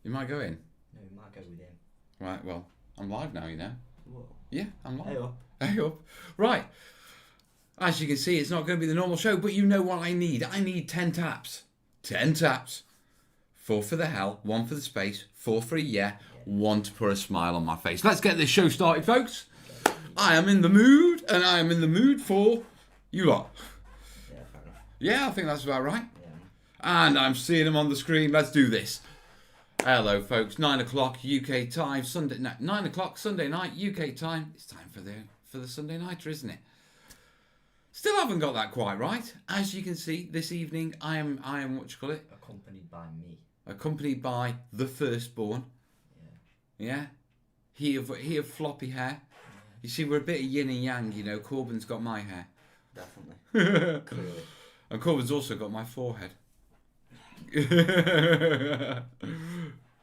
You might go in. No, we might go with him. Right, well, I'm live now, you know. Whoa. Yeah, I'm live. Hey up. Hey up. Right. As you can see, it's not going to be the normal show, but you know what I need. I need 10 taps. 10 taps. 4 for the hell, 1 for the space, 4 for a yeah, 1 to put a smile on my face. Let's get this show started, folks. I am in the mood, and I am in the mood for you lot. Yeah, fair enough. Yeah, I think that's about right. Yeah. And I'm seeing them on the screen. Let's do this. Hello, folks. 9 o'clock UK time, Sunday night. 9 o'clock Sunday night UK time. It's time for the Sunday nighter, isn't it? Still haven't got that quite right. As you can see, this evening I am what you call it? Accompanied by me. Accompanied by the firstborn. Yeah. He of floppy hair. You see, we're a bit of yin and yang, you know. Corbyn's got my hair. Definitely. Clearly. And Corbyn's also got my forehead.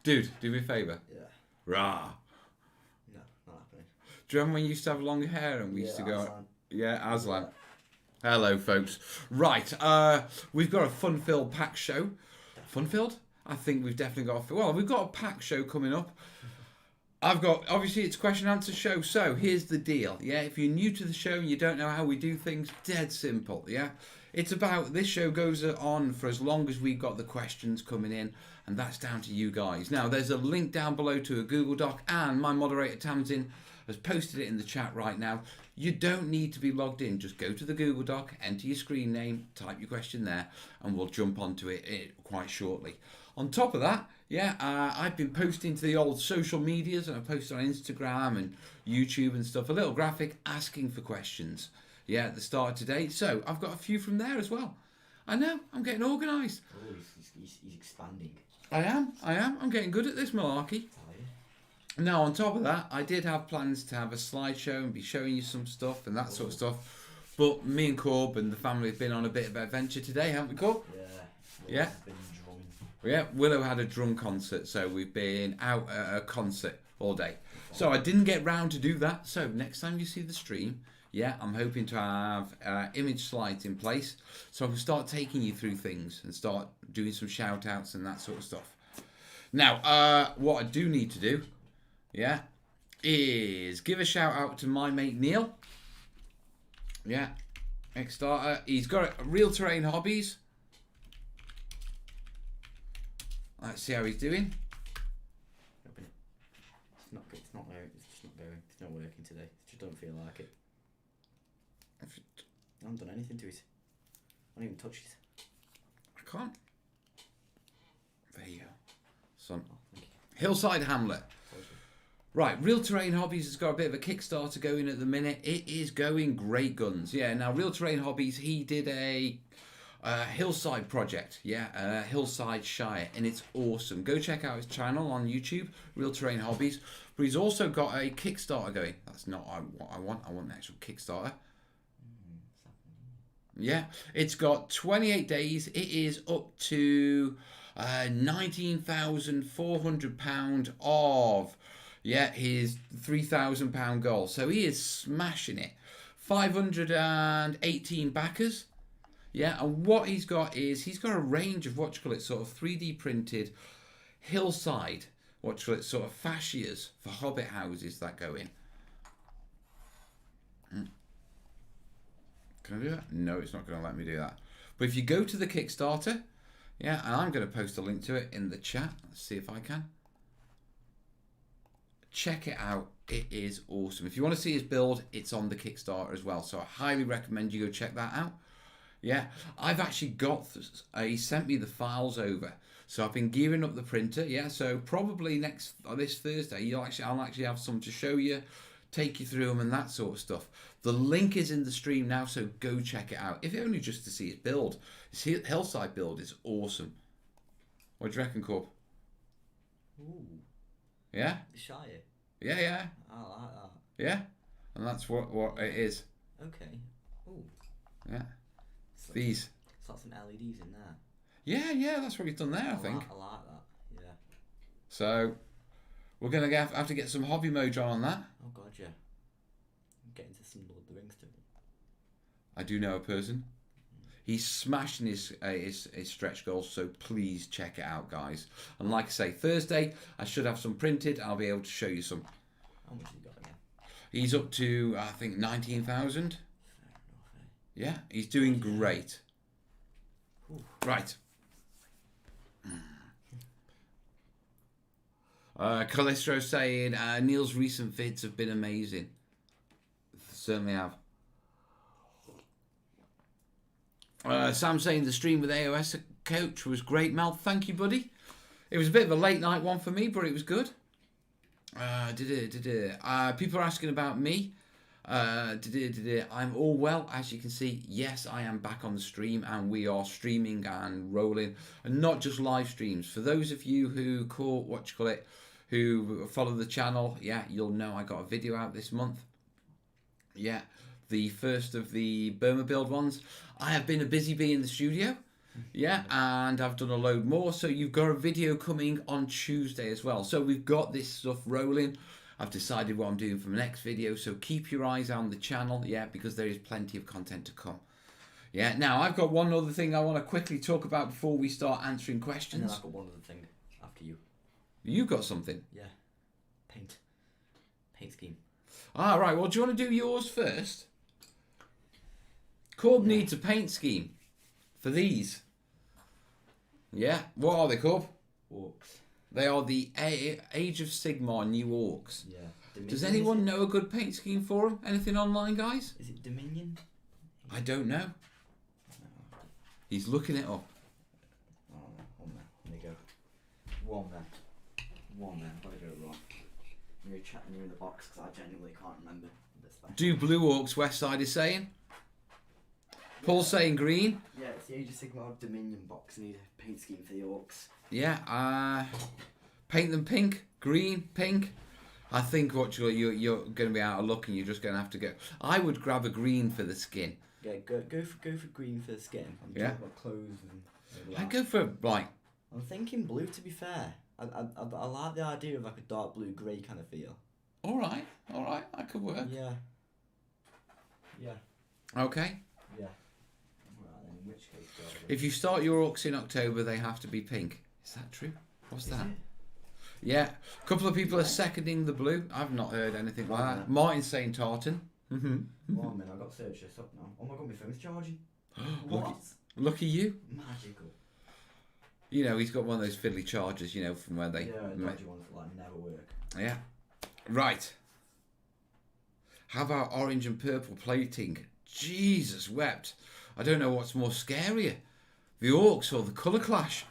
Dude, do me a favour. Yeah. Rah. No, not happening. Do you remember when you used to have long hair and we used to go... Aslan. Yeah, Aslan. Hello, folks. Right, we've got a fun-filled pack show. Fun-filled? I think we've definitely got... Well, we've got a pack show coming up. Obviously, it's a question and answer show. So, here's the deal, yeah? If you're new to the show and you don't know how we do things, dead simple, yeah? It's about, this show goes on for as long as we've got the questions coming in, and that's down to you guys. Now, there's a link down below to a Google Doc, and my moderator, Tamsin, has posted it in the chat right now. You don't need to be logged in. Just go to the Google Doc, enter your screen name, type your question there, and we'll jump onto it quite shortly. On top of that, yeah, I've been posting to the old social medias, and I posted on Instagram and YouTube and stuff, a little graphic asking for questions, yeah, at the start of today. So I've got a few from there as well. I know, I'm getting organised. Oh, he's expanding. I am. I'm getting good at this malarkey. Now, on top of that, I did have plans to have a slideshow and be showing you some stuff and that sort of stuff. But me and Corb and the family have been on a bit of adventure today, haven't we, Corb? Yeah. Yeah. Yeah, Willow had a drum concert, so we've been out at a concert all day. So I didn't get round to do that. So next time you see the stream, yeah, I'm hoping to have image slides in place so I can start taking you through things and start doing some shout outs and that sort of stuff. Now, what I do need to do, yeah, is give a shout out to my mate Neil. Yeah, Kickstarter. He's got Real Terrain Hobbies. Let's see how he's doing. Open it. It's not just not going. It's not working today. It just don't feel like it. I haven't done anything to it. I haven't even touched it. I can't. There you go. Son. Oh, thank you. Hillside Hamlet. Right, Real Terrain Hobbies has got a bit of a Kickstarter going at the minute. It is going great guns. Yeah, now Real Terrain Hobbies, he did a hillside project. Yeah, Hillside Shire, and it's awesome. Go check out his channel on YouTube, Real Terrain Hobbies. But he's also got a Kickstarter going. That's not what I want. I want an actual Kickstarter. Yeah, it's got 28 days. It is up to £19,400 of... Yeah, his £3,000 goal. So he is smashing it. 518 backers. Yeah, and what he's got is he's got a range of what you call it, sort of 3D printed hillside, what you call it, sort of fascias for hobbit houses that go in. Can I do that? No, it's not going to let me do that. But if you go to the Kickstarter, yeah, and I'm going to post a link to it in the chat. Let's see if I can. Check it out. It is awesome. If you want to see his build, it's on the Kickstarter as well. So I highly recommend you go check that out. Yeah, I've actually got, he sent me the files over. So I've been gearing up the printer. Yeah, so probably this Thursday, I'll actually have some to show you, take you through them and that sort of stuff. The link is in the stream now, so go check it out. If only just to see his build. His hillside build is awesome. What do you reckon, Corb? Ooh. Yeah? The Shire. Yeah. I like that. Yeah? And that's what it is. Okay. Ooh. Yeah. So These. got some LEDs in there. Yeah, that's what he's done there, I think. I like that. Yeah. So, we're going to have to get some hobby mojo on that. Oh god, yeah. I'm getting to some Lord of the Rings to it. I do know a person. He's smashing his stretch goals, so please check it out, guys. And like I say, Thursday I should have some printed. I'll be able to show you some. How much has he got again? He's up to, I think, 19,000. Yeah, he's doing great. Ooh. Right. Calistro saying Neil's recent vids have been amazing. Certainly have. Sam saying the stream with AOS coach was great. Mel, thank you, buddy. It was a bit of a late night one for me, but it was good. People are asking about me. I'm all well, as you can see. Yes, I am back on the stream, and we are streaming and rolling, and not just live streams. For those of you who who follow the channel, yeah, you'll know I got a video out this month. Yeah, the first of the Burma build ones. I have been a busy bee in the studio. Yeah, and I've done a load more. So you've got a video coming on Tuesday as well. So we've got this stuff rolling. I've decided what I'm doing for the next video. So keep your eyes on the channel, yeah, because there is plenty of content to come. Yeah, now I've got one other thing I want to quickly talk about before we start answering questions. And then I've got one other thing after you. You got something? Yeah. Paint scheme. Ah, right. Well, do you want to do yours first? Corb needs a paint scheme for these. Yeah. What are they, Corb? Orcs. They are the Age of Sigmar new orcs. Yeah. Does anyone know a good paint scheme for them? Anything online, guys? Is it Dominion? I don't know. He's looking it up. Oh, no. One there. There you go. One there. I've got to go wrong. You're chatting you in the box because I genuinely can't remember this thing. Do blue orcs, West Side is saying. Paul's saying green. Yeah, it's the Age of Sigmar Dominion box. I need a paint scheme for the orcs. Yeah, paint them pink, green, pink. I think what you're going to be out of luck, and you're just going to have to go. I would grab a green for the skin. Yeah, go for green for the skin. I'm talking about clothes and. I'd go for like. I'm thinking blue. To be fair, I like the idea of like a dark blue grey kind of feel. All right, that could work. Yeah. Okay. Yeah. Right, then in which case, if you start your orcs in October, they have to be pink. Is that true? What's that? It? Yeah, a couple of people are seconding the blue. I've not heard anything like that. Martin's saying tartan. One minute, I've got to search this up now. Oh my god, my phone's charging. What? Lucky you. Magical. You know, he's got one of those fiddly chargers, you know, from where they... Yeah, dodgy ones that like never work. Yeah. Right. How about orange and purple plating? Jesus wept. I don't know what's more scarier. The orcs or the colour clash.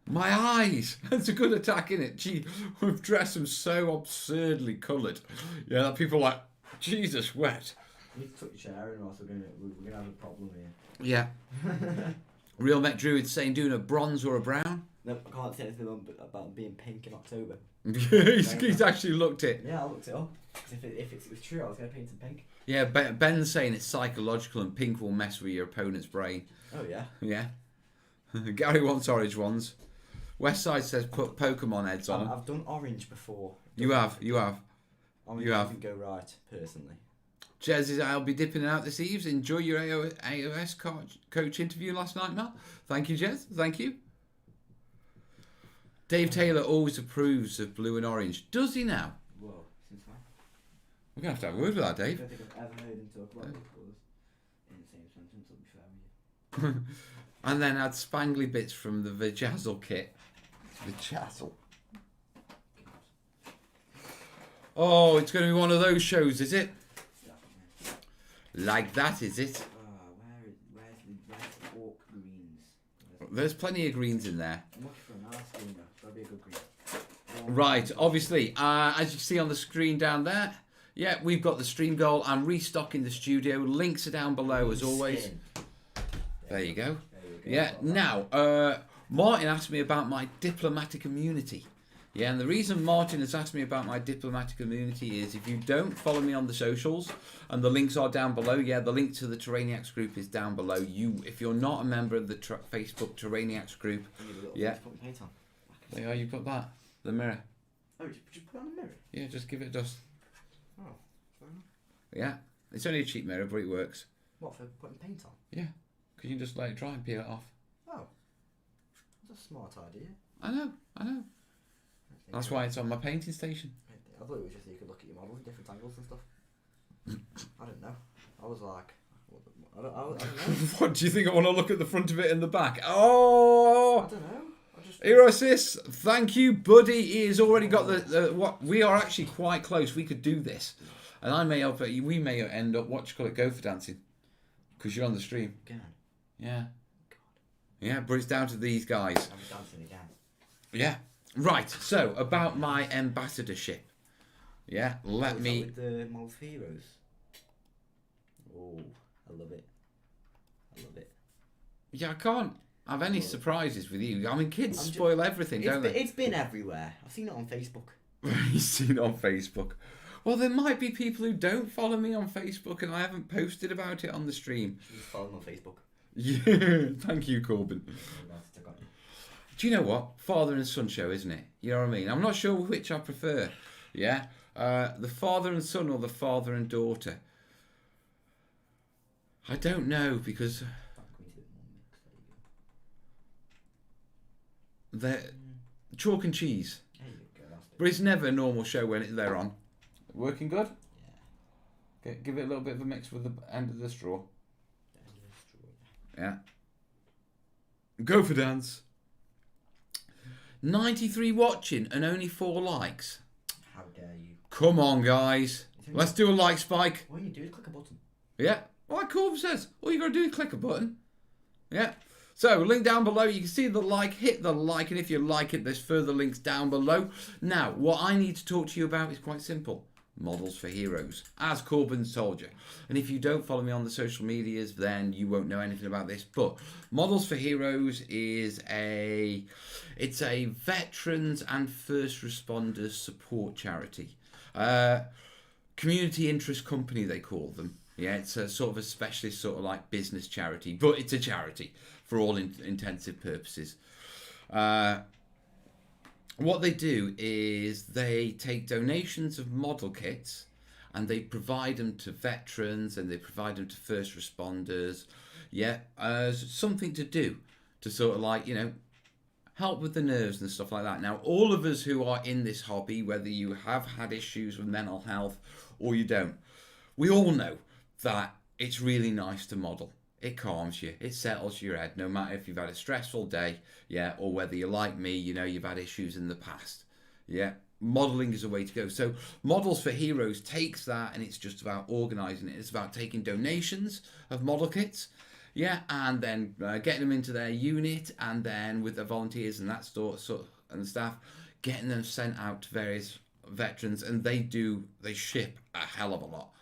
My eyes. That's a good attack, isn't it? Gee, we've dressed them so absurdly coloured. Yeah, that people are like, Jesus wept. You need to tuck your chair in, or else we're gonna have a problem here. Yeah. Real Met Druid saying doing a bronze or a brown. No, I can't say anything about being pink in October. he's actually looked it. Yeah, I looked it up. Because if it was true, I was going to paint some pink. Yeah, Ben's saying it's psychological and pink will mess with your opponent's brain. Oh, yeah. Yeah. Gary wants orange ones. Westside says put Pokemon heads on them. I've done orange before. You have. Orange You have. didn't go right, personally. Jez, I'll be dipping out this eves. Enjoy your AOS coach interview last night, Mel. Thank you, Jez. Thank you. Dave Taylor always approves of blue and orange. Does he now? Whoa, since when? We're going to have a word with that, I Dave. don't think I've ever heard him talk about both colours in the same sentence, I'll be fair with you. And then add spangly bits from the Vajazzle kit. Vajazzle. Oh, it's going to be one of those shows, is it? Like that, is it? Where's the orc greens? There's plenty of greens in there. I'm looking for a nice green though. That'll be a good green. Right, obviously, as you see on the screen down there, yeah, we've got the stream goal. I'm restocking the studio. Links are down below as always. There you go. Yeah, now, Martin asked me about my diplomatic immunity. Yeah, and the reason Martin has asked me about my diplomatic immunity is if you don't follow me on the socials, and the links are down below, yeah, the link to the Terrainiacs group is down below. If you're not a member of the Facebook Terrainiacs group, yeah, there you are, you've got that, the mirror. Oh, just put it on the mirror? Yeah, just give it a dust. Oh, fair enough. Yeah, it's only a cheap mirror, but it works. What, for putting paint on? Yeah, Because you can just let it dry and peel it off. Oh. That's a smart idea. I know. That's why it's on my painting station. I thought it was just that you could look at your models in different angles and stuff. I don't know. I was like, I don't know. What do you think? I want to look at the front of it and the back. Oh! I don't know. Hero assist. Thank you, buddy. He has already got the what? We are actually quite close. We could do this, and we may end up go for dancing, because you're on the stream. Again. Yeah. God. Yeah, but it's down to these guys. I'm dancing again. Yeah. Right. So about my ambassadorship. Yeah. Let me. With the Models for Heroes. Oh, I love it. Yeah, I can't have any surprises with you. I mean, kids spoil everything, don't they? It's been everywhere. I've seen it on Facebook. You've seen it on Facebook. Well, there might be people who don't follow me on Facebook, and I haven't posted about it on the stream. Just follow me on Facebook. Yeah, thank you, Corbin. Do you know what? Father and son show, isn't it? You know what I mean? I'm not sure which I prefer. Yeah? The father and son or the father and daughter? I don't know, because they're chalk and cheese. But it's never a normal show when they're on. Working good? Yeah. Give it a little bit of a mix with the end of the straw. Yeah. Go for dance. 93 watching and only 4 likes. How dare you? Come on, guys. Let's do a like spike. All you do is click a button. Yeah. Like Corbin says, all you got to do is click a button. Yeah. So, link down below. You can see the like. Hit the like. And if you like it, there's further links down below. Now, what I need to talk to you about is quite simple. Models for Heroes, as Corbin's told you. And if you don't follow me on the social medias, then you won't know anything about this. But Models for Heroes is a veterans and first responders support charity. Community interest company, they call them. Yeah, it's a sort of a specialist sort of like business charity, but it's a charity for all intensive purposes. What they do is they take donations of model kits and they provide them to veterans and they provide them to first responders. Yeah, as something to do to sort of like, help with the nerves and stuff like that. Now, all of us who are in this hobby, whether you have had issues with mental health or you don't, we all know that it's really nice to model. It calms you. It settles your head, no matter if you've had a stressful day, yeah, or whether you're like me, you've had issues in the past. Yeah, modelling is a way to go. So Models for Heroes takes that and it's just about organising it. It's about taking donations of model kits, yeah, and then getting them into their unit, and then with the volunteers and that sort and staff, getting them sent out to various veterans, and they ship a hell of a lot.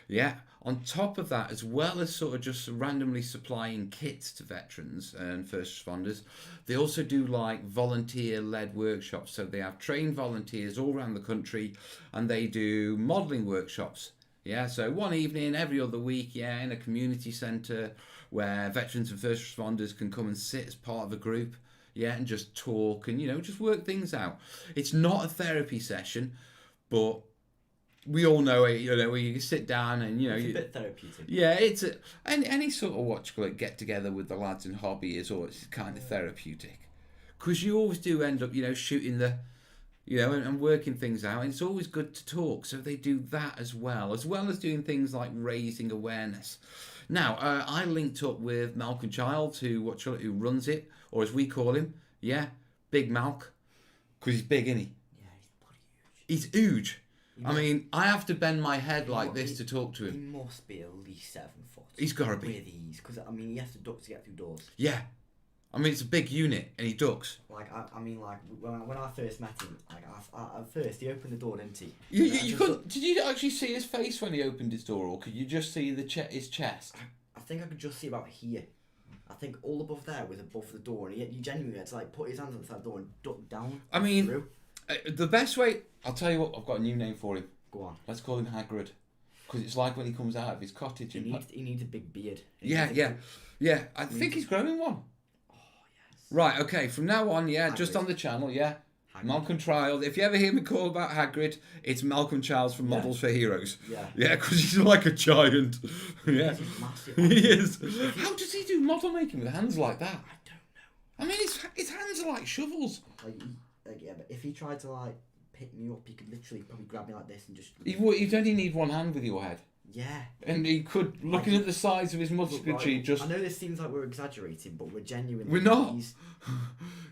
Yeah. On top of that, as well as sort of just randomly supplying kits to veterans and first responders, they also do like volunteer-led workshops. So they have trained volunteers all around the country and they do modelling workshops. Yeah, so one evening every other week, yeah, in a community centre where veterans and first responders can come and sit as part of a group, yeah, and just talk and, just work things out. It's not a therapy session, but we all know it, where you sit down and, it's a bit therapeutic. Yeah, it's any sort of get together with the lads in hobby is always kind of therapeutic. Because you always do end up, shooting the, and working things out. And it's always good to talk. So they do that as well as doing things like raising awareness. Now, I linked up with Malcolm Childs, who runs it, or as we call him, yeah, Big Malk. Because he's big, isn't he? Yeah, he's huge. He's huge. I mean, I have to bend my head like this to talk to him. He must be at least 7 foot. He's got to be. With ease, because he has to duck to get through doors. Yeah, I mean it's a big unit, and he ducks. When I first met him, at first he opened the door, didn't he? You couldn't. Did you actually see his face when he opened his door, or could you just see his chest? I think I could just see about here. I think all above there was above the door, and he genuinely had to put his hands on the side of the door and duck down. I mean, through. The best way, I'll tell you what, I've got a new name for him. Go on. Let's call him Hagrid. Because it's like when he comes out of his cottage. He needs a big beard. Yeah. I think he's growing one. Oh, yes. Right, okay, from now on, yeah, just on the channel, yeah. Hagrid. Malcolm Child. If you ever hear me call about Hagrid, it's Malcolm Childs from Models for Heroes. Yeah. Yeah, because he's like a giant. Yeah. He's massive. He is. How does he do model making with hands like that? I don't know. I mean, his hands are like shovels. Yeah, but if he tried to like pick me up, he could literally probably grab me like this and just. You'd only need one hand with your head. Yeah. And he could, looking at the size of his musculature, Right, just... I know this seems like we're exaggerating, but we're genuinely... We're not. He's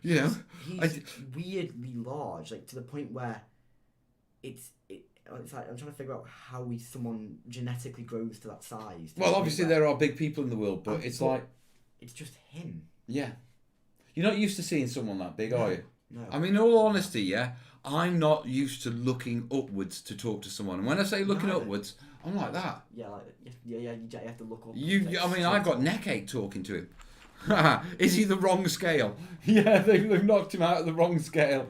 You know, weirdly large, like to the point where it's like I'm trying to figure out how someone genetically grows to that size. well, obviously there are big people in the world, but it's like... It's just him. Yeah. You're not used to seeing someone that big, are you? No. I mean, in all honesty, yeah, I'm not used to looking upwards to talk to someone. And when I say looking upwards, I'm like that. Yeah, like you have to look up. I mean, I got neck ache talking to him. Is he the wrong scale? Yeah, they've knocked him out of the wrong scale.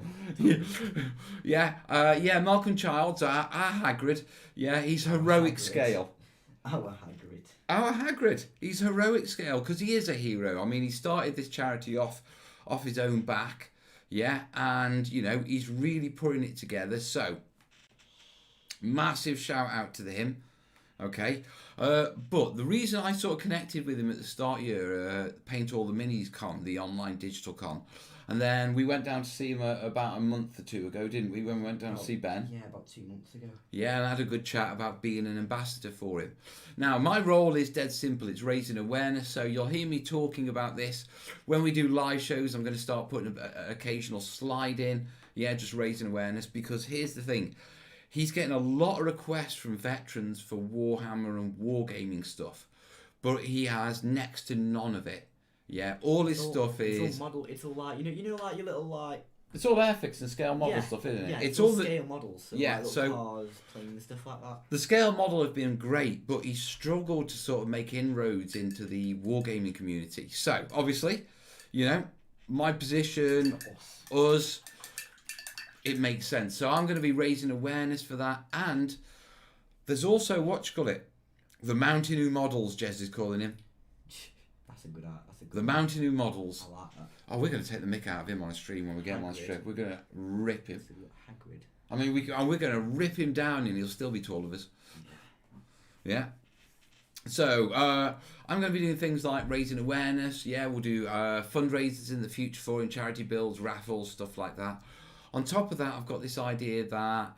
Yeah, Malcolm Childs, our Hagrid. Yeah, he's heroic Hagrid. scale. Our Hagrid. Our Hagrid. He's heroic scale because he is a hero. I mean, he started this charity off his own back. Yeah, and, you know, he's really putting it together. So, massive shout out to him. Okay, but the reason I sort of connected with him at the start of the year, Paint All the Minis con, the online digital con, and then we went down to see him about a month or two ago, didn't we, when we went down to see Ben? Yeah, about 2 months ago. Yeah, and I had a good chat about being an ambassador for him. Now, my role is dead simple. It's raising awareness, so you'll hear me talking about this. When we do live shows, I'm going to start putting an occasional slide in. Yeah, just raising awareness, because here's the thing. He's getting a lot of requests from veterans for Warhammer and wargaming stuff, but he has next to none of it. Yeah, all his stuff is... It's all model, it's all like, you know like your little like... It's all Airfix and scale model stuff, isn't it? Yeah, it's all scale models. So yeah, like so... cars, planes, stuff like that. The scale model has been great, but he's struggled to sort of make inroads into the wargaming community. So, obviously, you know, my position, us... It makes sense. So I'm going to be raising awareness for that. And there's also, the Mountain Who Models, Jez is calling him. That's a good art. The Mountain Who Models. I like that. Oh, we're going to take the mick out of him on a stream when we get him on a strip. We're going to rip him. Hagrid. I mean, we're going to rip him down and he'll still be taller than us. Yeah. So, I'm going to be doing things like raising awareness. Yeah, we'll do fundraisers in the future for him, charity builds, raffles, stuff like that. On top of that, I've got this idea that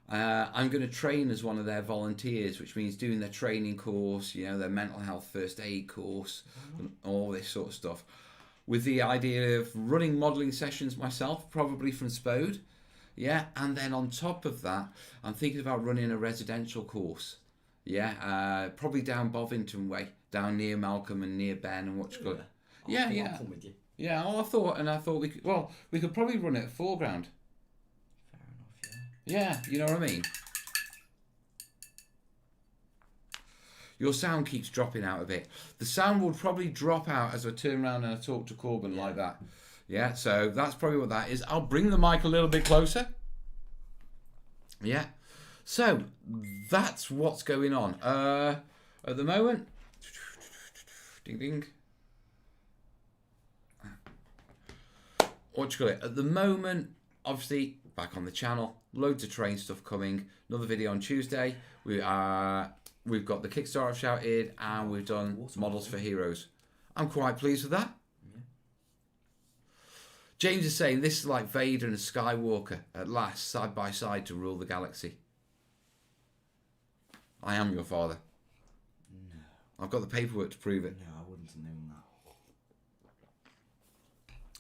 I'm going to train as one of their volunteers, which means doing their training course, you know, their mental health first aid course, and all this sort of stuff. With the idea of running modelling sessions myself, probably from Spode. Yeah, and then on top of that, I'm thinking about running a residential course. Yeah, probably down Bovington way, down near Malcolm and near Ben and what's good. Yeah. I'll come with you. Yeah, well, I thought we could probably run it at foreground. Fair enough, yeah. Yeah, you know what I mean? Your sound keeps dropping out a bit. The sound will probably drop out as I turn around and I talk to Corbin like that. Yeah, so that's probably what that is. I'll bring the mic a little bit closer. Yeah. So, that's what's going on. At the moment... Ding, ding. At the moment, obviously, back on the channel, loads of train stuff coming. Another video on Tuesday. We've got the Kickstarter I've shouted, and we've done Models for Heroes. I'm quite pleased with that. Yeah. James is saying this is like Vader and Skywalker at last, side by side to rule the galaxy. I am your father. No. I've got the paperwork to prove it. No, I wouldn't have known that.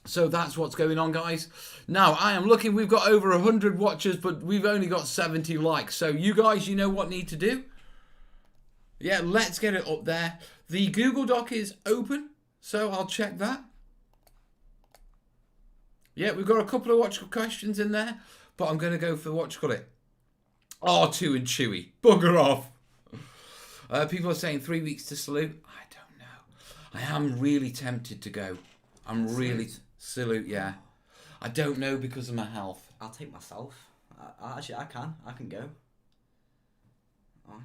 So that's what's going on, guys. Now, I am looking, we've got over 100 watchers, but we've only got 70 likes. So you guys, you know what need to do? Yeah, let's get it up there. The Google Doc is open, so I'll check that. Yeah, we've got a couple of watch questions in there, but I'm going to go for R2 and Chewy. Bugger off. People are saying 3 weeks to salute. I don't know. I am really tempted to go. I'm really... Salute, yeah. I don't know because of my health. I'll take myself. I can go. I'll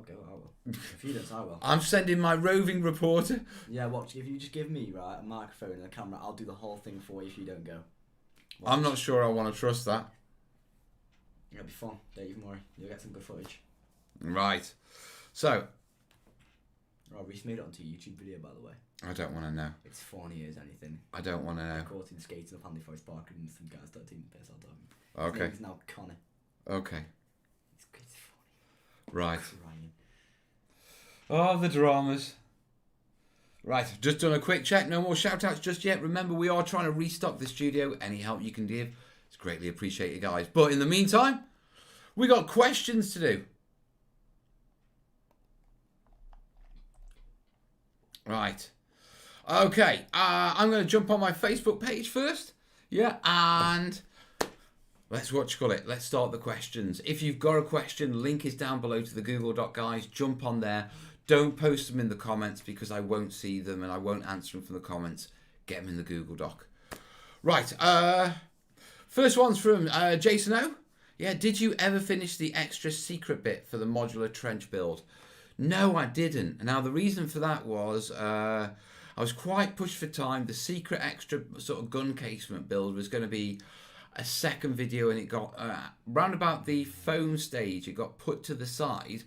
go. I will. If you don't, I will. I'm sending my roving reporter. Yeah, watch. If you just give me a microphone and a camera, I'll do the whole thing for you if you don't go. I'm not sure I want to trust that. It'll be fun. Don't even worry. You'll get some good footage. Right. So, Oh, Reese made it onto a YouTube video, by the way. I don't want to know. It's funny as anything. I don't want to know. Caught him skating up Hanley Forest Park and some guys started taking the piss out of him. Okay. His name is now Connor. Okay. It's funny. Right. Crying. Oh, the dramas. Right, just done a quick check. No more shout-outs just yet. Remember, we are trying to restock the studio. Any help you can give, it's greatly appreciated, guys. But in the meantime, we got questions to do. Right. Okay, I'm going to jump on my Facebook page first. Yeah, and let's let's start the questions. If you've got a question, link is down below to the Google Doc, guys. Jump on there. Don't post them in the comments because I won't see them and I won't answer them from the comments. Get them in the Google Doc. Right, first one's from Jason O. Yeah, did you ever finish the extra secret bit for the modular trench build? No, I didn't. Now, the reason for that was I was quite pushed for time. The secret extra sort of gun casement build was going to be a second video, and it got round about the foam stage. It got put to the side,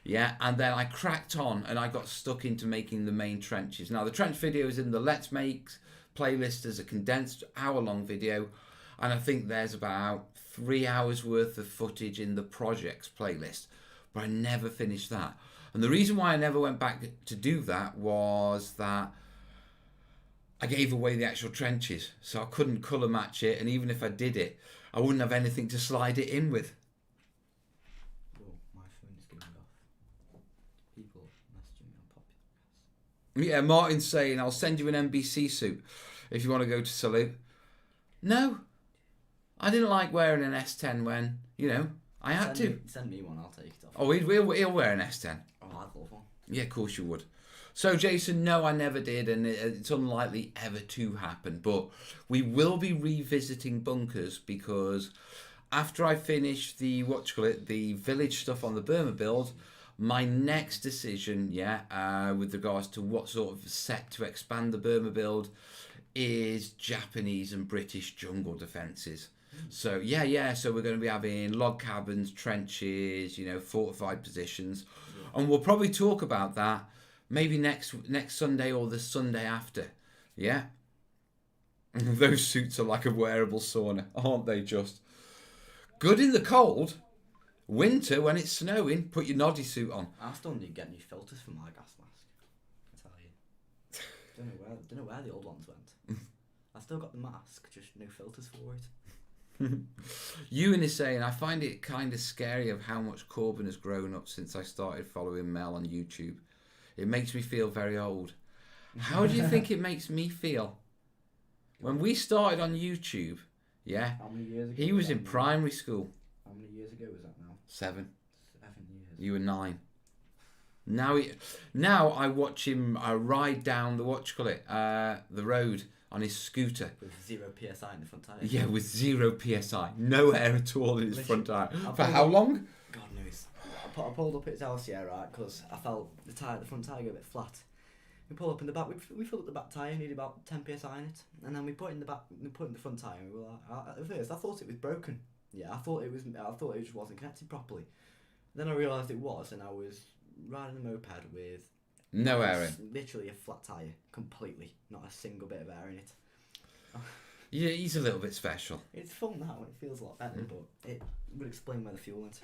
yeah, and then I cracked on, and I got stuck into making the main trenches. Now, the trench video is in the Let's Make playlist as a condensed hour-long video, and I think there's about 3 hours worth of footage in the projects playlist, but I never finished that. And the reason why I never went back to do that was that I gave away the actual trenches, so I couldn't colour match it, and even if I did it, I wouldn't have anything to slide it in with. Oh, my phone is going off. People messaging me on Popular. Yeah, Martin's saying, I'll send you an NBC suit if you want to go to Salute. No, I didn't like wearing an S10 when, I had to. Send me one, I'll take it off. Oh, he'll wear an S10. Oh, I'd love one. Yeah, of course you would. So, Jason, no, I never did, and it's unlikely ever to happen. But we will be revisiting bunkers because after I finish the, the village stuff on the Burma build, my next decision, with regards to what sort of set to expand the Burma build is Japanese and British jungle defences. So, so we're going to be having log cabins, trenches, fortified positions. And we'll probably talk about that maybe next Sunday or the Sunday after. Yeah? Those suits are like a wearable sauna, aren't they just? Good in the cold. Winter, when it's snowing, put your noddy suit on. I still need to get new filters for my gas mask. I tell you. Don't know where the old ones went. I still got the mask, just no filters for it. Ewan is saying, I find it kind of scary of how much Corbyn has grown up since I started following Mel on YouTube. It makes me feel very old. How do you think it makes me feel? When we started on YouTube, How many years ago? he was in primary school. How many years ago was that now? 7. 7 years. You were 9. Now I watch him ride down the road on his scooter. With 0 PSI in the front tyre. Yeah, with 0 PSI. No air at all in his front tyre. I'll For how long? God knows. I pulled up at his house, right, because I felt the front tyre go a bit flat. We pulled up in the back, we filled up the back tyre, needed about 10 PSI in it. And then we put in the front tyre, and we were like, at first I thought it was broken. Yeah, I thought it just wasn't connected properly. Then I realised it was, and I was riding a moped with no air in. Literally a flat tyre, completely. Not a single bit of air in it. Yeah, he's a little bit special. It's full now, it feels a lot better, but it would explain where the fuel went.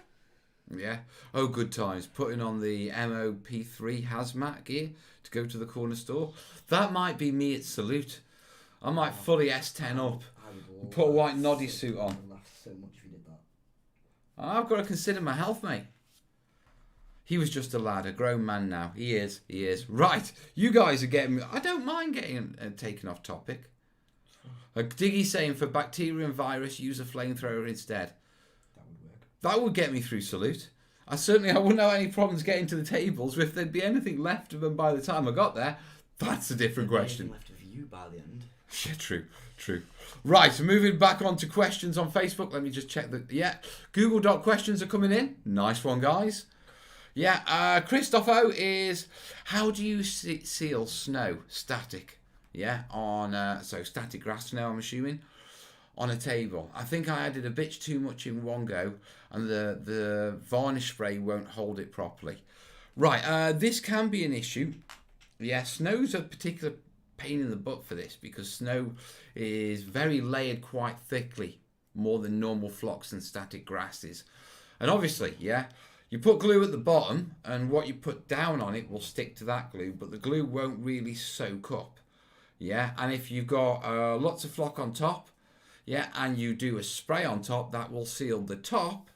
Yeah. Oh, good times. Putting on the MOP3 hazmat gear to go to the corner store. That might be me at Salute. I might fully S10 up and put a white noddy suit on. I'd laugh so much if you did that. I've got to consider my health, mate. He was just a lad, a grown man now. He is. Right, you guys are getting... I don't mind getting taken off topic. Diggy saying, for bacteria and virus, use a flamethrower instead. That would work. That would get me through Salute. I wouldn't have any problems getting to the tables. If there'd be anything left of them by the time I got there, that's a different question. Left of you by the end. Yeah, true. Right, moving back on to questions on Facebook. Let me just check that. Yeah, Google Doc questions are coming in. Nice one, guys. Yeah, Christopho is, how do you seal snow static? Yeah, on, so static grass snow, I'm assuming, on a table. I think I added a bit too much in one go, and the varnish spray won't hold it properly. Right, this can be an issue. Yeah, snow's a particular pain in the butt for this because snow is very layered quite thickly, more than normal flocks and static grasses. And obviously, yeah, you put glue at the bottom and what you put down on it will stick to that glue, but the glue won't really soak up. Yeah, and if you've got lots of flock on top, yeah, and you do a spray on top, that will seal the top,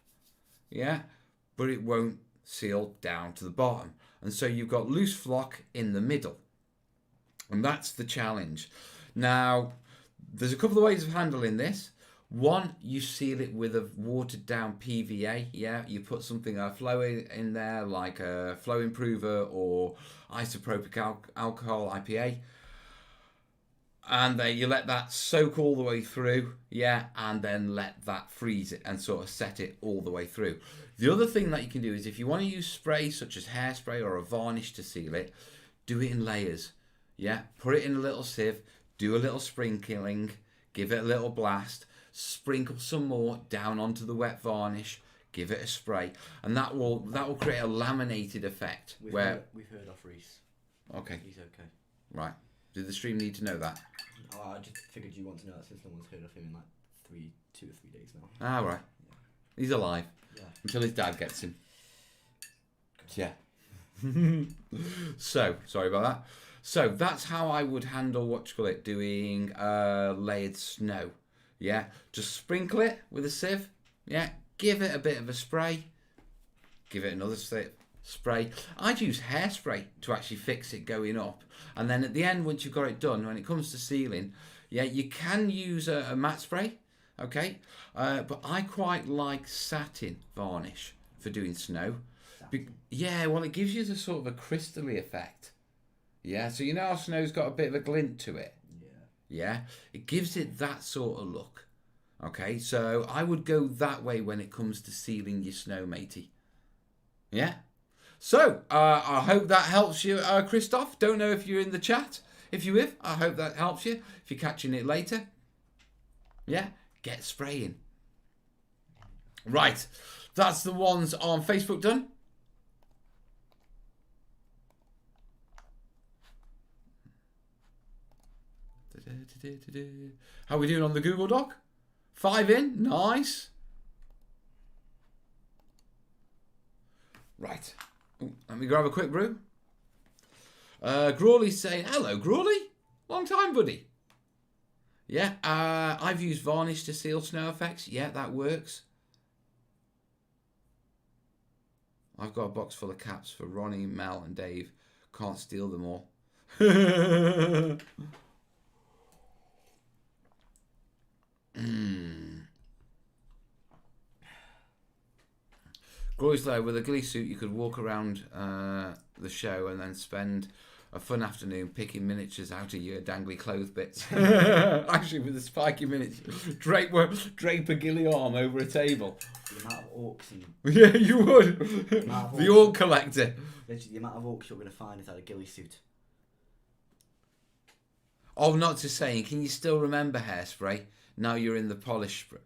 yeah, but it won't seal down to the bottom. And so you've got loose flock in the middle. And that's the challenge. Now, there's a couple of ways of handling this. One, you seal it with a watered down PVA. Yeah, you put something, a flow in there, like a flow improver or isopropyl alcohol, IPA. And then you let that soak all the way through, yeah, and then let that freeze it and sort of set it all the way through. The other thing that you can do is if you want to use spray such as hairspray or a varnish to seal it, do it in layers. Yeah, put it in a little sieve, do a little sprinkling, give it a little blast, sprinkle some more down onto the wet varnish, give it a spray, and that will create a laminated effect. We've heard of Reese. Okay. He's okay. Right. Did the stream need to know that? Oh, I just figured you want to know that since no one's heard of him in like 2 or 3 days now. Ah, right. Yeah. He's alive. Yeah. Until his dad gets him. Yeah. So, sorry about that. So, that's how I would handle, doing layered snow. Yeah. Just sprinkle it with a sieve. Yeah. Give it a bit of a spray. Give it another spray. I'd use hairspray to actually fix it going up. And then at the end, once you've got it done, when it comes to sealing, yeah, you can use a matte spray. Okay. But I quite like satin varnish for doing snow. Yeah, well, it gives you the sort of a crystally effect. Yeah, so you know how snow's got a bit of a glint to it? Yeah, it gives it that sort of look. Okay, so I would go that way when it comes to sealing your snow, matey. Yeah? So, I hope that helps you, Christoph. Don't know if you're in the chat. If you're with, I hope that helps you. If you're catching it later, yeah, get spraying. Right, that's the ones on Facebook done. How are we doing on the Google Doc? 5 in, nice. Right, ooh, let me grab a quick brew. Grawley's saying, hello Grawley, long time buddy. Yeah, I've used varnish to seal snow effects. Yeah, that works. I've got a box full of caps for Ronnie, Mel and Dave. Can't steal them all. Grawley's though, with a ghillie suit you could walk around the show and then spend a fun afternoon picking miniatures out of your dangly clothes bits. Actually, with the spiky miniatures, drape a ghillie arm over a table. The amount of orcs and Yeah, you would. The orc collector. literally the amount of orcs you're going to find without a ghillie suit. Oh, not to saying, can you still remember Hairspray? Now you're in the polish spray.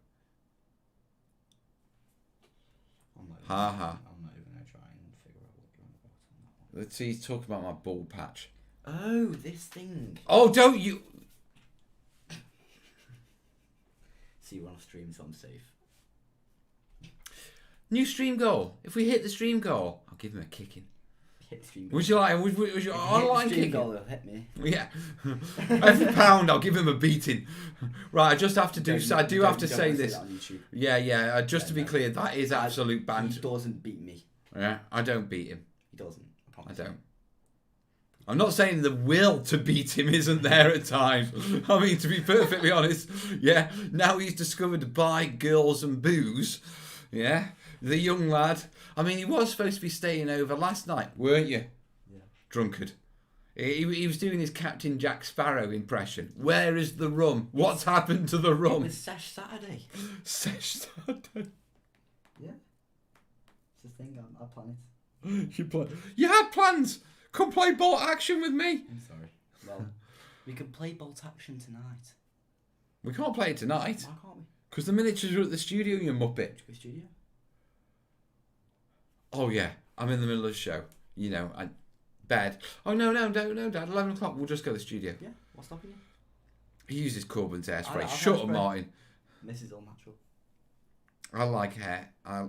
Ha ha. I'm not even going to try and figure out what you're on about on that one. Let's see, he's talking about my bald patch. Oh, this thing. Oh, don't you... See, we're on stream, so I'm safe. New stream goal. If we hit the stream goal, I'll give him a kicking. Hit stream goal. Would you like... Would you online stream kicking? goal, it'll hit me. Yeah. Every pound, I'll give him a beating. Right, I just have to do... I do have to say this. Yeah. Just to be clear, that is absolute banter. He doesn't beat me. Yeah, I don't beat him. He doesn't. I don't. I'm not saying the will to beat him isn't there at times. I mean, to be perfectly honest, yeah, now he's discovered bike, girls and booze. Yeah, the young lad. I mean, he was supposed to be staying over last night, weren't you? Yeah. Drunkard. He was doing his Captain Jack Sparrow impression. Where is the rum? What's happened to the It rum? was Sesh Saturday. Sesh Saturday. Yeah. It's a thing, I plan it. You had plans. Come play Bolt Action with me. I'm sorry. Well, we could play Bolt Action tonight. We can't play it tonight. Why can't we? Because the miniatures are at the studio, you muppet. Go studio. Oh, yeah. I'm in the middle of the show. You know, bed. Oh, no, Dad. 11 o'clock. We'll just go to the studio. Yeah, what's stopping you? He uses Corbin's hairspray. I've Shut up, hairspray. Martin. This is all natural. I like hair. I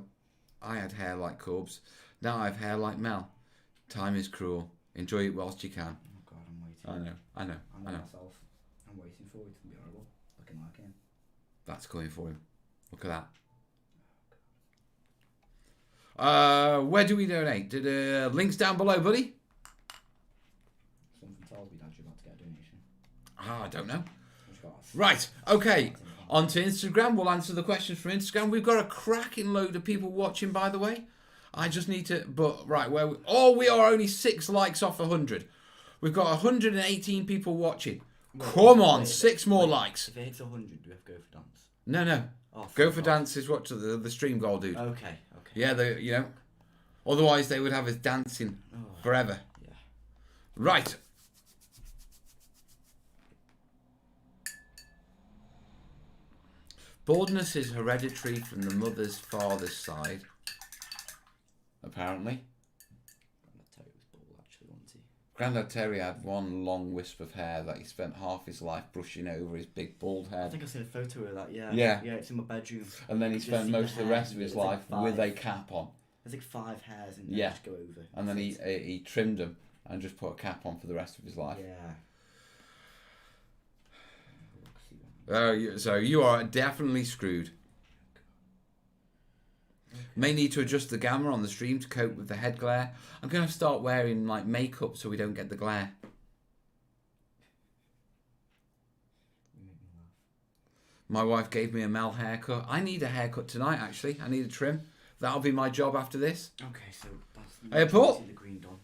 had hair like Corb's. Now I have hair like Mel. Time is cruel. Enjoy it whilst you can. Oh God, I'm waiting. I know. I'm myself. I'm waiting for it to be horrible. Looking like him. That's coming for him. Look at that. Where do we donate? Links down below, buddy. Something tells me that you're about to get a donation. I don't know. Which got Right, okay. On to Instagram. We'll answer the questions from Instagram. We've got a cracking load of people watching, by the way. I just need to... But, right, we are only 6 likes off 100. We've got 118 people watching. Come on, 6 more likes. If it hits 100, do we have to go for dance? No. Oh, Go for dance is what the stream goal, dude. Okay. Yeah, Otherwise, they would have us dancing forever. Yeah. Right. Baldness is hereditary from the mother's father's side. Apparently. Grandad Terry was bald, actually, wasn't he? Grandad Terry had one long wisp of hair that he spent half his life brushing over his big bald I head. think I've seen a photo of that, yeah. Yeah. Yeah, it's in my bedroom. And then he Just spent see most the of the hair, rest of his it's like life with a 5. cap on. There's like 5 hairs and Yeah. just go over. And then he trimmed them and just put a cap on for the rest of his life. Yeah. So you are definitely screwed. May need to adjust the gamma on the stream to cope with the head glare. I'm going to start wearing like makeup so we don't get the glare. You make me laugh. My wife gave me a Mel haircut. I need a haircut tonight, actually. I need a trim. That'll be my job after this. Okay, so that's... Hey, Paul. The green done.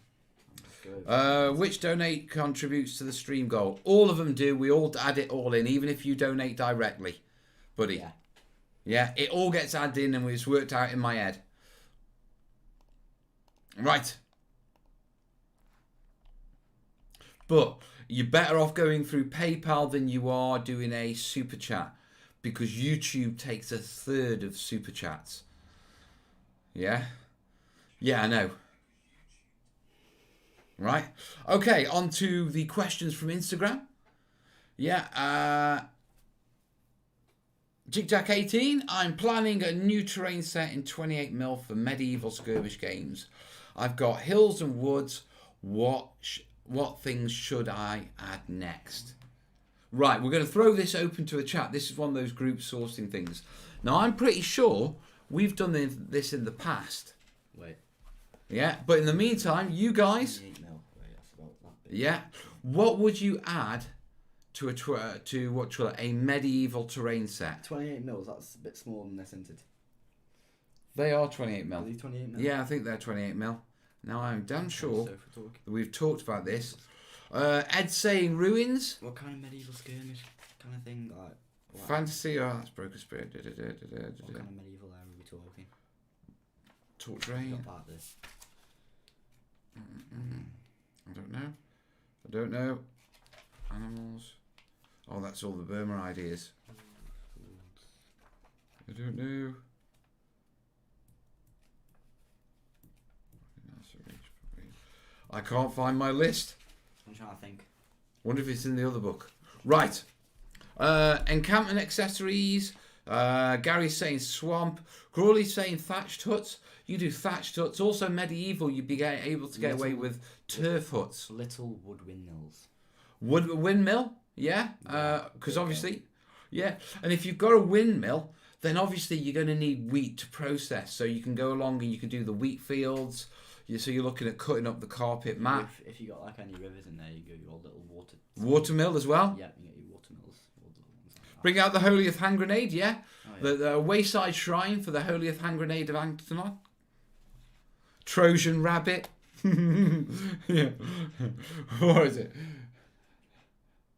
Let's go. Which donate contributes to the stream goal? All of them do. We all add it all in, even if you donate directly, buddy. Yeah. Yeah, it all gets added in and it's worked out in my head. Right. But you're better off going through PayPal than you are doing a super chat, because YouTube takes 1/3 of super chats. Yeah? Yeah, I know. Right. Okay, on to the questions from Instagram. Yeah, JigJack18, I'm planning a new terrain set in 28mm for medieval skirmish games. I've got hills and woods. What things should I add next? Right, we're going to throw this open to the chat. This is one of those group sourcing things. Now, I'm pretty sure we've done this in the past. Wait. Yeah, but in the meantime, you guys... 28 mil. Wait, that's about that big. Yeah, what would you add to a medieval terrain set? 28 mils, that's a bit smaller than this, isn't it? They are 28mm. Are they 28 mil? Yeah, I think they're 28mm. Now I'm damn sure So if we're talking... that we've talked about this. Ed saying ruins, What kind of medieval skirmish kind of thing? Like fantasy. Oh, that's broken spirit. what kind of medieval era are we talking? Torch We rain. got that this. I don't know. Animals. Oh, that's all the Burma ideas. I don't know. I can't find my list. I'm trying to think. Wonder if it's in the other book. Right. Encampment accessories. Gary's saying swamp. Crawley's saying thatched huts. You do thatched huts. Also medieval, you'd be able to get away with turf huts. Little wood windmills. Wood windmill, yeah. Because obviously, yeah. And if you've got a windmill, then obviously you're going to need wheat to process. So you can go along and you can do the wheat fields. So you're looking at cutting up the carpet mat. If you got like any rivers in there, you go your little Watermill as well. Yeah, you get your watermills. All the ones like that. Bring out the Holieth hand grenade, yeah. Oh, yeah. The wayside shrine for the Holieth hand grenade of Antonon. Trojan rabbit. Yeah. What is it?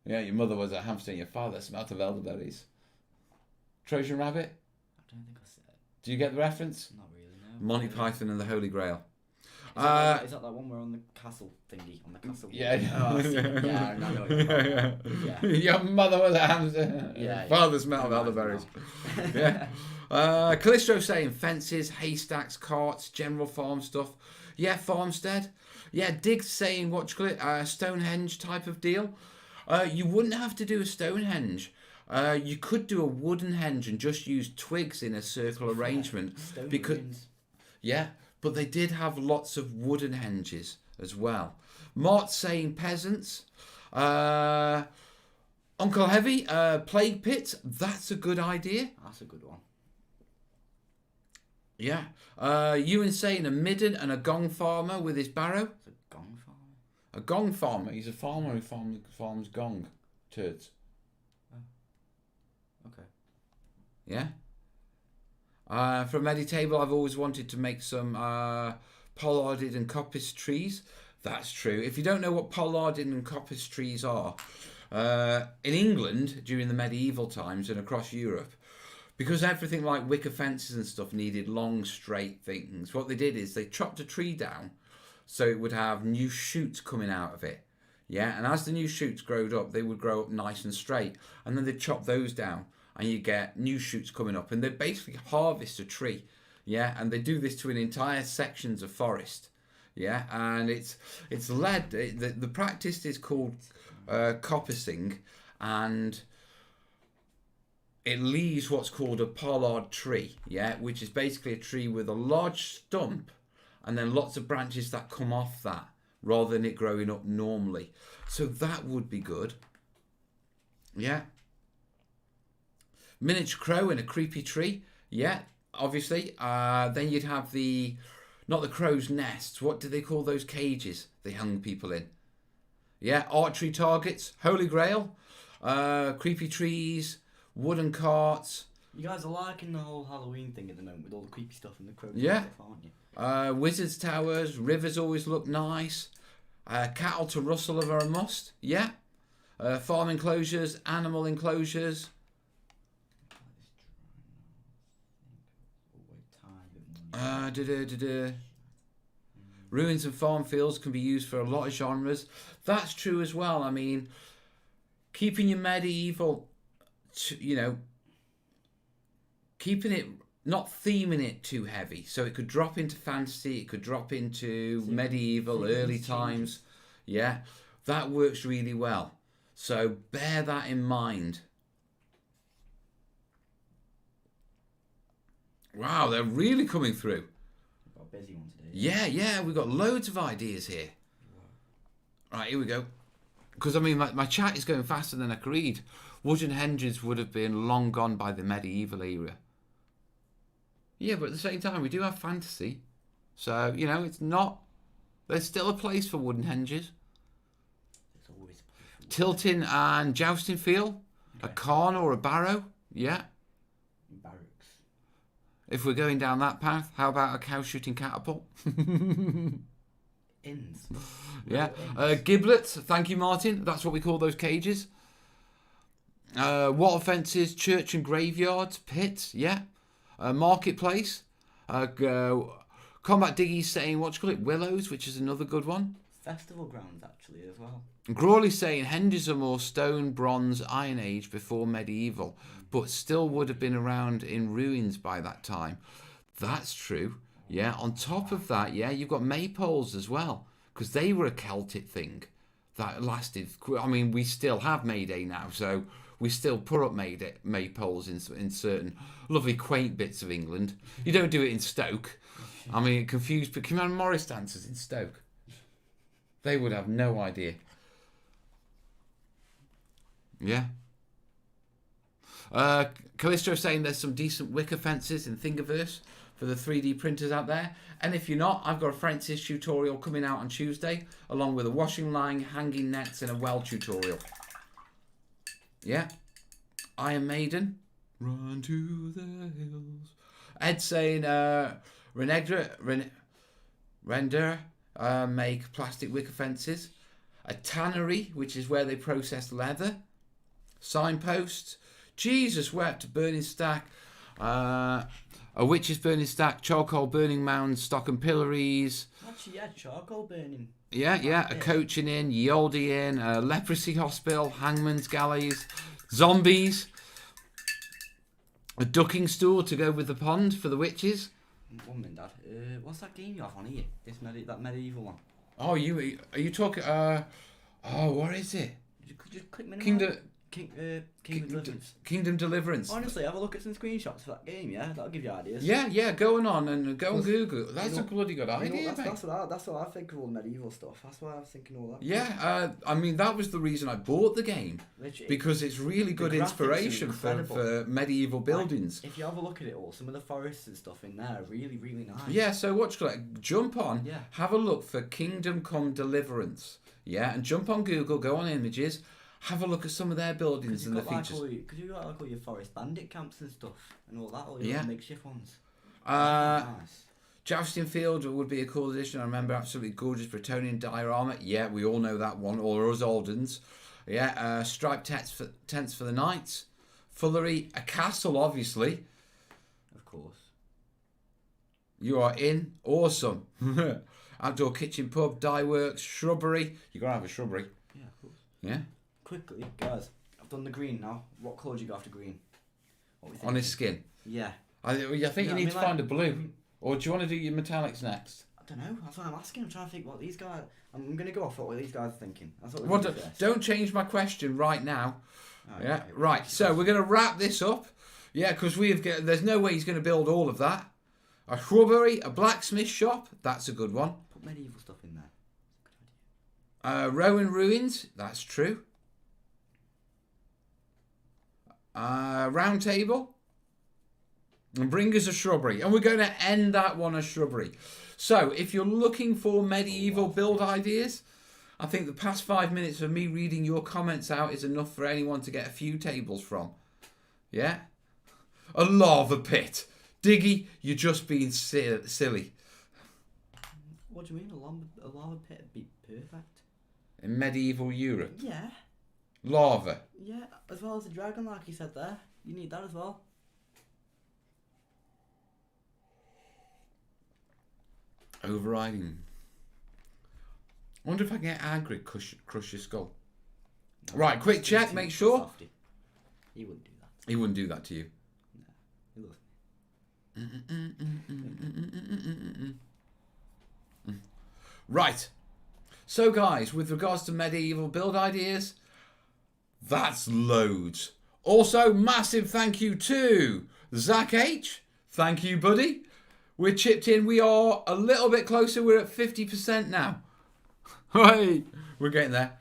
Yeah, your mother was a hamster and your father smelt of elderberries. Trojan rabbit? I don't think I said. Do you get the reference? Not really, no. Monty Python and the Holy Grail. Is that one where on the castle thingy? On the castle. Yeah. Oh, I see. Yeah, I know what you're talking about. Yeah. Your mother was a hamster. Yeah. Father smelled elderberries. Yeah. Callisto saying fences, haystacks, carts, general farm stuff. Yeah, farmstead. Yeah, Diggs saying what you call it, Stonehenge type of deal. You wouldn't have to do a Stonehenge. You could do a wooden henge and just use twigs in a circle arrangement. Because yeah, but they did have lots of wooden henges as well. Mart saying peasants. Uncle Heavy, plague pits. That's a good idea. That's a good one. Yeah. Ewan saying a midden and a gong farmer with his barrow. It's a gong farmer. A gong farmer. He's a farmer who farms gong turds. Okay. Yeah. For a meditable, I've always wanted to make some pollarded and coppice trees. That's true. If you don't know what pollarded and coppice trees are, in England during the medieval times and across Europe, because everything like wicker fences and stuff needed long, straight things, what they did is they chopped a tree down so it would have new shoots coming out of it. Yeah, and as the new shoots growed up, they would grow up nice and straight. And then they'd chop those down and you get new shoots coming up. And they basically harvest a tree. Yeah, and they do this to an entire sections of forest. Yeah, and it's led, the practice is called coppicing, and it leaves what's called a pollard tree, yeah, which is basically a tree with a large stump and then lots of branches that come off that rather than it growing up normally. So that would be good. Yeah. Miniature crow in a creepy tree. Yeah, obviously. Then you'd have not the crow's nests. What do they call those cages they hung people in? Yeah, archery targets, Holy Grail, creepy trees, wooden carts. You guys are liking the whole Halloween thing at the moment with all the creepy stuff and the crows Yeah. and stuff, aren't you? Wizards' towers, rivers always look nice. Cattle to rustle are a must. Yeah. Farm enclosures, animal enclosures. Ruins and farm fields can be used for a lot of genres. That's true as well. I mean, keeping your medieval, keeping it, not theming it too heavy. So it could drop into fantasy, it could drop into medieval, early times. Yeah, that works really well. So bear that in mind. Wow, they're really coming through. We've got a busy one today. Yeah, we've got loads of ideas here. Right, here we go. Because, I mean, my chat is going faster than I can read. Wooden henges would have been long gone by the medieval era. Yeah, but at the same time, we do have fantasy. So, it's not... There's still a place for wooden henges. There's always a place for Tilting and jousting field. Okay. A cairn or a barrow. Yeah. barracks. If we're going down that path, how about a cow shooting catapult? Inns. Yeah. Giblets. Thank you, Martin. That's what we call those cages. Water fences, church and graveyards, pits. Yeah. Marketplace. Combat Diggy's saying, what do you call it? Willows, which is another good one. Festival grounds, actually, as well. Crawley's saying henges are more stone, bronze, Iron Age before medieval, but still would have been around in ruins by that time. That's true. Yeah. On top of that, yeah, you've got maypoles as well, because they were a Celtic thing that lasted. I mean, we still have May Day now, so we still put up maypoles in certain lovely, quaint bits of England. You don't do it in Stoke. I mean, it confused. But can you imagine Morris dancers in Stoke? They would have no idea. Yeah. Callisto saying there's some decent wicker fences in Thingiverse for the 3D printers out there. And if you're not, I've got a Francis tutorial coming out on Tuesday, along with a washing line, hanging nets, and a well tutorial. Yeah. Iron Maiden. Run to the hills. Ed saying, render, make plastic wicker fences. A tannery, which is where they process leather. Signposts. Jesus wept, burning stack. A witch's burning stack, charcoal burning mounds, stock and pillories. Actually, yeah, charcoal burning. Yeah. A coaching inn, Yoldi inn, a leprosy hospital, hangman's galleys, zombies. A ducking stool to go with the pond for the witches. 1 minute, Dad. What's that game you have on here? That medieval one. Oh, are you talking? What is it? Just click me. Kingdom Deliverance. Honestly, have a look at some screenshots for that game. Yeah, that'll give you ideas. Yeah. Go on and go and Google. That's a bloody good idea, mate. That's what I think of all the medieval stuff. That's why I was thinking all that. Yeah, I mean that was the reason I bought the game. Because it's really good inspiration for medieval buildings. Like, if you have a look at it all, some of the forests and stuff in there are really, really nice. Yeah, so jump on, have a look for Kingdom Come Deliverance. Yeah, and jump on Google, go on images, have a look at some of their buildings and the features. Because you've got all your forest bandit camps and stuff and all that, all your makeshift ones. Nice. Jousting Field would be a cool addition. I remember absolutely gorgeous Bretonian diorama. Yeah, we all know that one. Or us Aldens. Yeah, striped tents for the knights. Fullery, a castle, obviously. Of course. You are in. Awesome. Outdoor kitchen pub, dye works, shrubbery. You gotta have a shrubbery. Yeah, of course. Yeah. Quickly, guys. I've done the green now. What colour do you go after green? On his skin. Yeah. I think you need to find a blue. Or do you want to do your metallics next? I don't know. That's what I'm asking. I'm trying to think what these guys. I'm going to go off what these guys are thinking. That's what don't change my question right now. Oh, yeah. Right. So we're going to wrap this up. Yeah, because there's no way he's going to build all of that. A shrubbery, a blacksmith shop. That's a good one. Put medieval stuff in there. Rowan ruins. That's true. Round table. And bring us a shrubbery. And we're going to end that one as shrubbery. So, if you're looking for medieval build ideas, I think the past 5 minutes of me reading your comments out is enough for anyone to get a few tables from. Yeah? A lava pit. Diggy, you're just being silly. What do you mean? A lava pit would be perfect. In medieval Europe? Yeah. Lava? Yeah, as well as a dragon, like you said there. You need that as well. Overriding. I wonder if I can get angry, crush your skull. No, right, quick check, make sure. Softy. He wouldn't do that. He wouldn't do that to you. No, he loves me. Right. So, guys, with regards to medieval build ideas, that's loads. Also, massive thank you to Zach H. Thank you, buddy. We're chipped in. We are a little bit closer. We're at 50% now. Hey, we're getting there.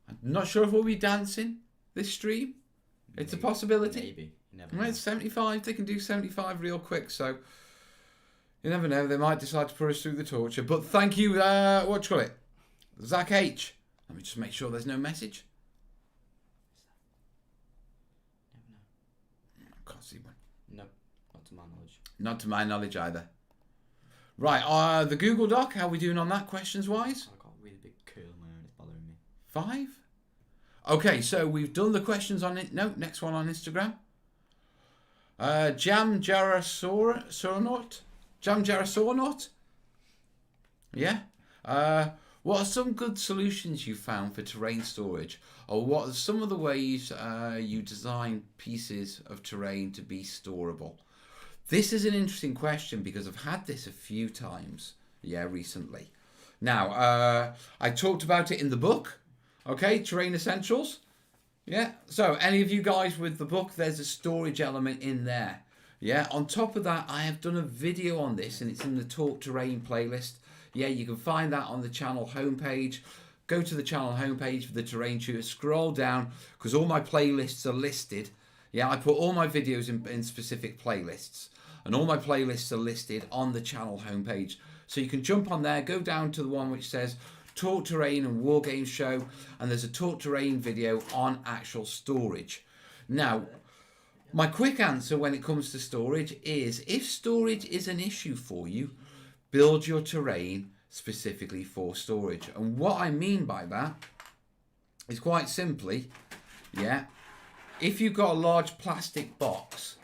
I'm not sure if we'll be dancing this stream. It's a possibility. Maybe. You never know. It's 75. They can do 75 real quick. So you never know. They might decide to put us through the torture. But thank you. What do you call it? Zach H. Let me just make sure there's no message. I can't see one. No, not to my knowledge. Not to my knowledge either. Right, the Google Doc, how are we doing on that questions-wise? I've got a really big curl in my own, it's bothering me. 5? Okay, so we've done the questions on it. No, next one on Instagram. Jam Jarasaurnaut? Jam Jarasaurnaut? Yeah. What are some good solutions you found for terrain storage? Or what are some of the ways you design pieces of terrain to be storable? This is an interesting question because I've had this a few times, recently. Now, I talked about it in the book, okay, Terrain Essentials. Yeah, so any of you guys with the book, there's a storage element in there. Yeah, on top of that, I have done a video on this and it's in the Talk Terrain playlist. Yeah, you can find that on the channel homepage. Go to the channel homepage for the Terrain Tutor, scroll down because all my playlists are listed. Yeah, I put all my videos in specific playlists. And all my playlists are listed on the channel homepage. So you can jump on there, go down to the one which says Talk Terrain and War Games Show. And there's a Talk Terrain video on actual storage. Now, my quick answer when it comes to storage is if storage is an issue for you, build your terrain specifically for storage. And what I mean by that is quite simply, if you've got a large plastic box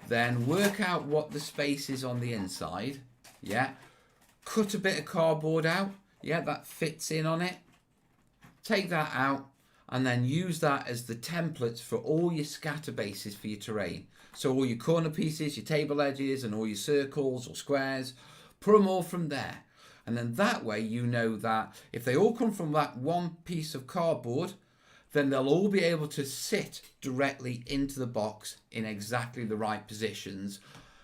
then work out what the space is on the inside. Yeah. Cut a bit of cardboard out. Yeah, that fits in on it. Take that out and then use that as the templates for all your scatter bases for your terrain. So all your corner pieces, your table edges and all your circles or squares, put them all from there. And then that way you know that if they all come from that one piece of cardboard, then they'll all be able to sit directly into the box in exactly the right positions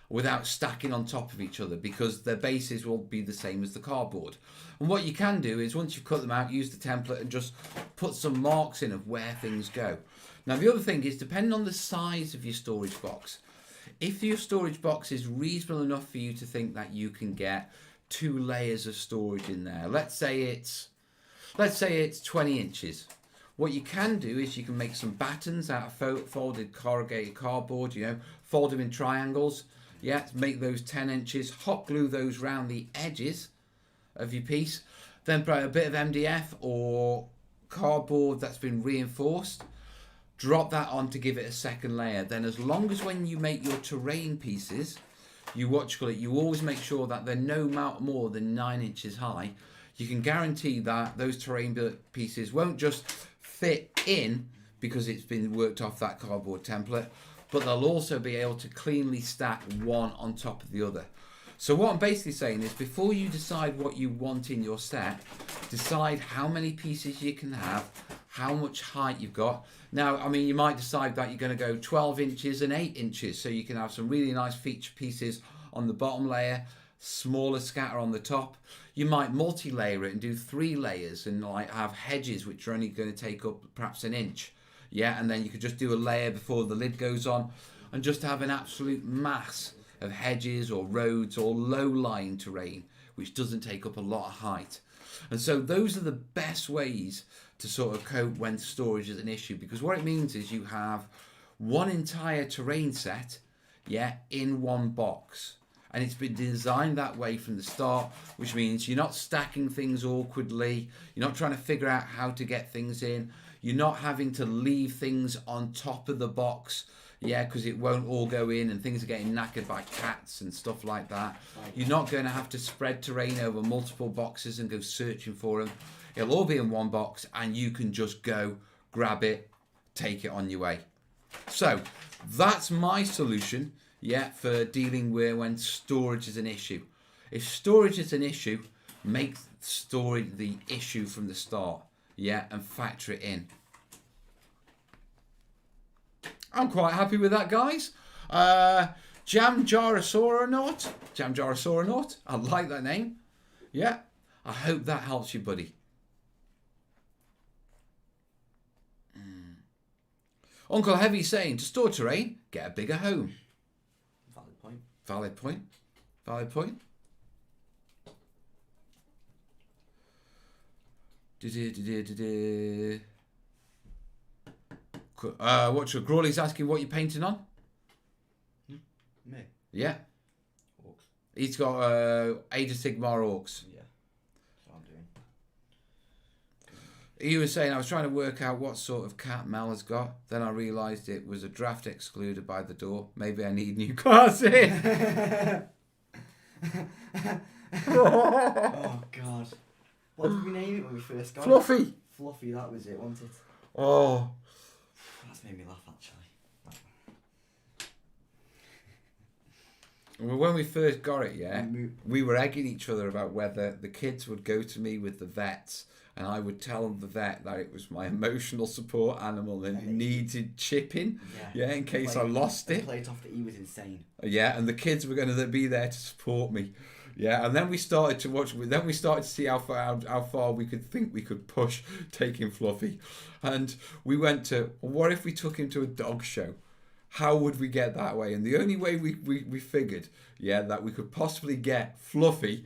without stacking on top of each other, because their bases will be the same as the cardboard. And what you can do is once you've cut them out, use the template and just put some marks in of where things go. Now the other thing is, depending on the size of your storage box, if your storage box is reasonable enough for you to think that you can get 2 layers of storage in there, let's say it's 20 inches. What you can do is you can make some battens out of folded corrugated cardboard, fold them in triangles, to make those 10 inches, hot glue those round the edges of your piece, then put a bit of MDF or cardboard that's been reinforced, drop that on to give it a second layer. Then as long as when you make your terrain pieces, you always make sure that they're no more than 9 inches high, you can guarantee that those terrain pieces won't just fit in because it's been worked off that cardboard template, but they'll also be able to cleanly stack one on top of the other. So what I'm basically saying is, before you decide what you want in your set, decide how many pieces you can have, how much height you've got. Now, I mean, you might decide that you're going to go 12 inches and 8 inches, so you can have some really nice feature pieces on the bottom layer, smaller scatter on the top. You might multi-layer it and do 3 layers and like have hedges which are only going to take up perhaps an inch. And then you could just do a layer before the lid goes on and just have an absolute mass of hedges or roads or low-lying terrain which doesn't take up a lot of height. And so those are the best ways to sort of cope when storage is an issue, because what it means is you have one entire terrain set in one box. And it's been designed that way from the start, which means you're not stacking things awkwardly. You're not trying to figure out how to get things in. You're not having to leave things on top of the box, because it won't all go in and things are getting knackered by cats and stuff like that. You're not going to have to spread terrain over multiple boxes and go searching for them. It'll all be in one box and you can just go, grab it, take it on your way. So that's my solution. For dealing with when storage is an issue. If storage is an issue, make storage the issue from the start, and factor it in. I'm quite happy with that, guys. Jamjarasauronaut. I like that name. I hope that helps you, buddy. Uncle Heavy saying, to store terrain, get a bigger home. Valid point. What's your Crawley's asking what you're painting on? Me? Yeah. Orcs. He's got Age of Sigmar Orcs. Yeah. That's what I'm doing. He was saying, I was trying to work out what sort of cat Mel has got. Then I realised it was a draft excluder by the door. Maybe I need new glasses. Oh, God. What did we name it when we first got Fluffy. it? Fluffy, that was it, wasn't it? Oh. That's made me laugh, actually. Well, when we first got it, we were egging each other about whether the kids would go to me with the vets and I would tell the vet that it was my emotional support animal and it needed chipping, in case I lost it. Played off that he was insane. And the kids were going to be there to support me. And then we started to watch. Then we started to see how far we could think we could push taking Fluffy, and we went to, what if we took him to a dog show? How would we get that way? And the only way we figured, that we could possibly get Fluffy,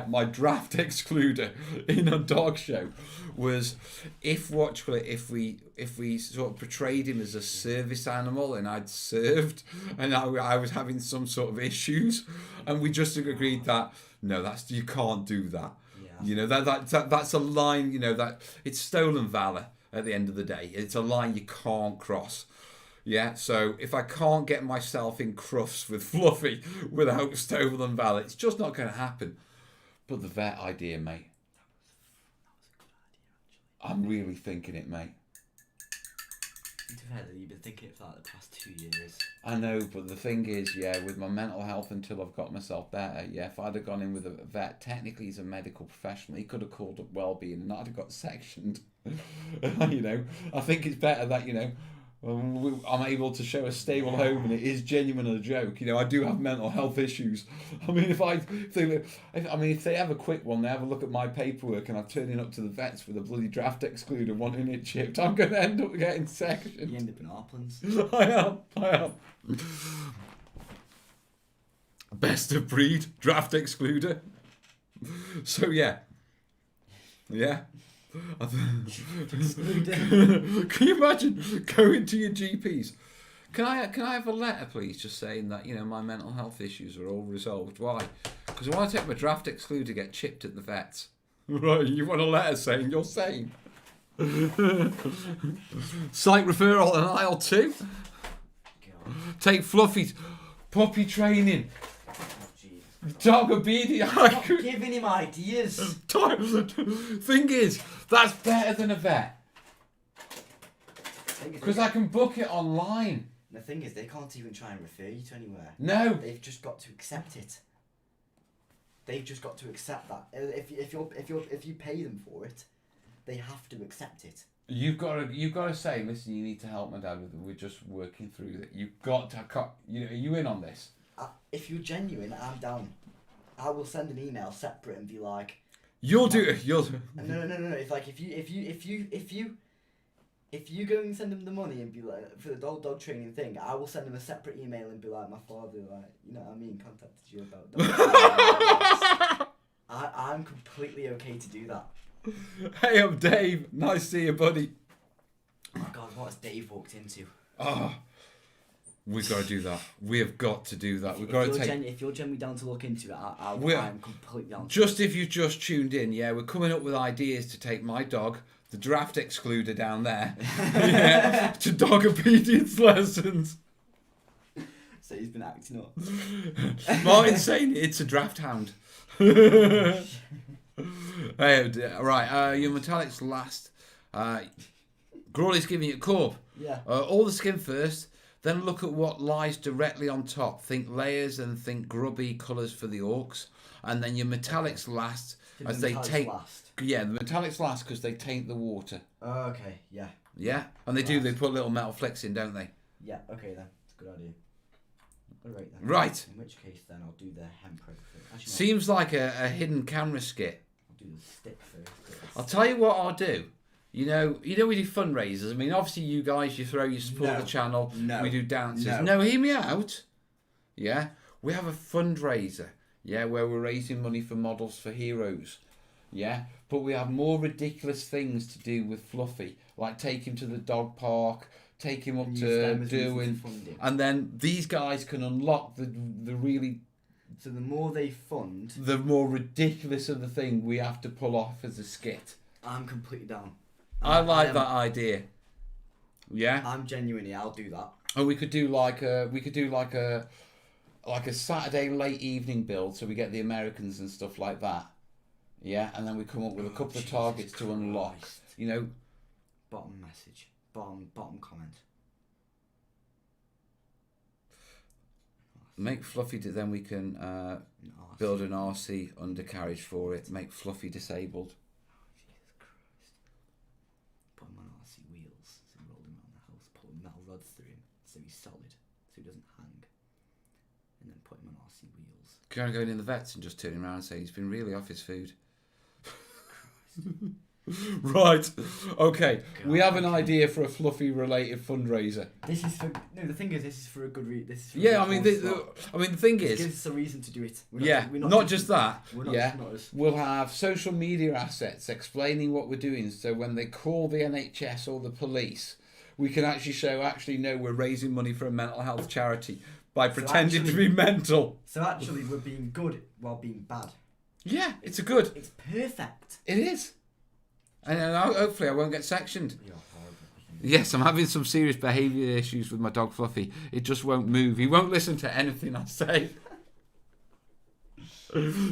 my draft excluder in a dog show, was if we sort of portrayed him as a service animal and I'd served and I was having some sort of issues, and we just agreed that no, you can't do that. That's a line. That it's stolen valor at the end of the day. It's a line you can't cross. Yeah, so if I can't get myself in crufts with Fluffy without Stovall and Val, it's just not going to happen. But the vet idea, mate. I'm really thinking it, mate. To be fair, you've been thinking it for like the past 2 years. I know, but the thing is, yeah, with my mental health until I've got myself better, yeah, if I'd have gone in with a vet, technically he's a medical professional, he could have called up wellbeing and I'd have got sectioned. You know, I think it's better that, you know, I'm able to show a stable home and it is genuine and a joke. You know, I do have mental health issues. I mean, if they have a quick one, they have a look at my paperwork and I'm turning up to the vets with a bloody draft excluder wanting it chipped, I'm going to end up getting sectioned. You end up in Arplands. I am. Best of breed, draft excluder. So, yeah. Yeah. Can you imagine going to your GPs? Can I have a letter, please, just saying that, you know, my mental health issues are all resolved? Why? Because I want to take my draft excluder to get chipped at the vets. Right, you want a letter saying you're sane? Psych referral in aisle 2. Take Fluffy's puppy training. Dog obedience. Stop giving him ideas. Thing is, that's better than a vet. Because I can book it online. The thing is, they can't even try and refer you to anywhere. No. They've just got to accept it. They've just got to accept that. If you pay them for it, they have to accept it. You've got to say, listen, you need to help my dad with it. We're just working through it. You've got to. You know, are you in on this? If you're genuine, I'm down. I will send an email separate and be like, You'll do it. No. If you go and send them the money and be like, for the dog training thing, I will send them a separate email and be like, my father, like, you know what I mean, contacted you about dog training. I'm completely okay to do that. Hey, I'm Dave. Nice to see you, buddy. Oh my God, what has Dave walked into? Oh, we've got to do that. We have got to do that. If you're genuinely down to look into it, I'm completely down. Just if you just tuned in, yeah, we're coming up with ideas to take my dog, the draft excluder down there, yeah, to dog obedience lessons. So he's been acting up. Martin's saying it's a draft hound. Hey, right, your metallics last. Crawley's giving you a corp. Yeah. All the skin first, then look at what lies directly on top. Think layers and think grubby colours for the orcs. And then your metallics last as they take... Yeah, the metallics last because they taint the water. Oh, okay, yeah. Yeah, and they do, they put little metal flecks in, don't they? Yeah, okay then. It's a good idea. Alright then. Right. In which case then I'll do the hempro first. Seems like a hidden camera skit. I'll do the stick first. I'll tell you what I'll do. You know we do fundraisers. I mean, obviously you guys, you support the channel. No. We do dances. No, hear me out. Yeah, we have a fundraiser. Yeah, where we're raising money for Models for Heroes. Yeah, but we have more ridiculous things to do with Fluffy, like take him to the dog park, take him up to Derwin, and then these guys can unlock the really. So the more they fund, the more ridiculous of the thing we have to pull off as a skit. I'm completely down. I like that idea. Yeah. I'm genuinely. I'll do that. And we could do like a Saturday late evening build, so we get the Americans and stuff like that. Yeah, and then we come up with a couple of targets to unlock. You know. Bottom message. Bottom comment. Make Fluffy. Then we can build an RC undercarriage for it. Make Fluffy disabled. Rods through him so he's solid, so he doesn't hang, and then put him on RC wheels. Can I go in the vets and just turn him around and say he's been really off his food? Right, okay. God, we have an idea for a Fluffy related fundraiser. This is for the thing is, this is for a good reason. Yeah, I mean, the thing is, gives us a reason to do it. We're not just that. We'll have social media assets explaining what we're doing, so when they call the NHS or the police, we can actually show, no, we're raising money for a mental health charity by pretending to be mental. So actually, we're being good while being bad. Yeah, it's good. It's perfect. It is. And hopefully I won't get sectioned. You're horrible. Yes, I'm having some serious behaviour issues with my dog Fluffy. It just won't move. He won't listen to anything I say.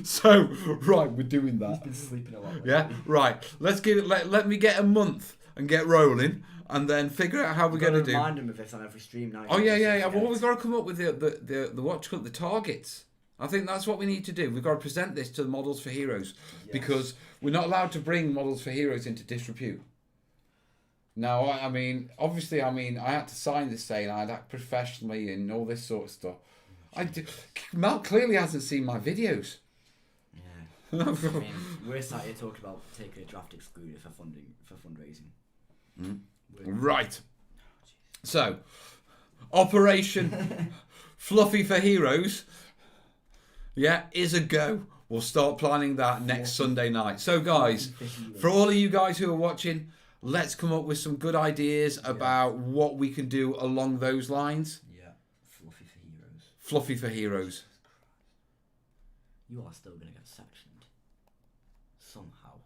So, right, we're doing that. He's been sleeping a lot. Yeah, right. Let's give it. Let me get a month and get rolling, and then figure out how we're going to do. Remind him of this on every stream now. Oh yeah. Well, we've got to come up with the what you call the targets. I think that's what we need to do. We've got to present this to the Models for Heroes because we're not allowed to bring Models for Heroes into disrepute. Now, I mean, obviously, I had to sign this saying I'd act professionally and all this sort of stuff. Mel clearly hasn't seen my videos. Yeah. I mean, we're sat here talking about taking a draft excluder for fundraising. Right. So, Operation Fluffy for Heroes, is a go. We'll start planning that next Sunday night. So, guys, for all of you guys who are watching, let's come up with some good ideas about what we can do along those lines. Yeah. Fluffy for Heroes. Fluffy for Heroes. You are still going to get sectioned. Somehow.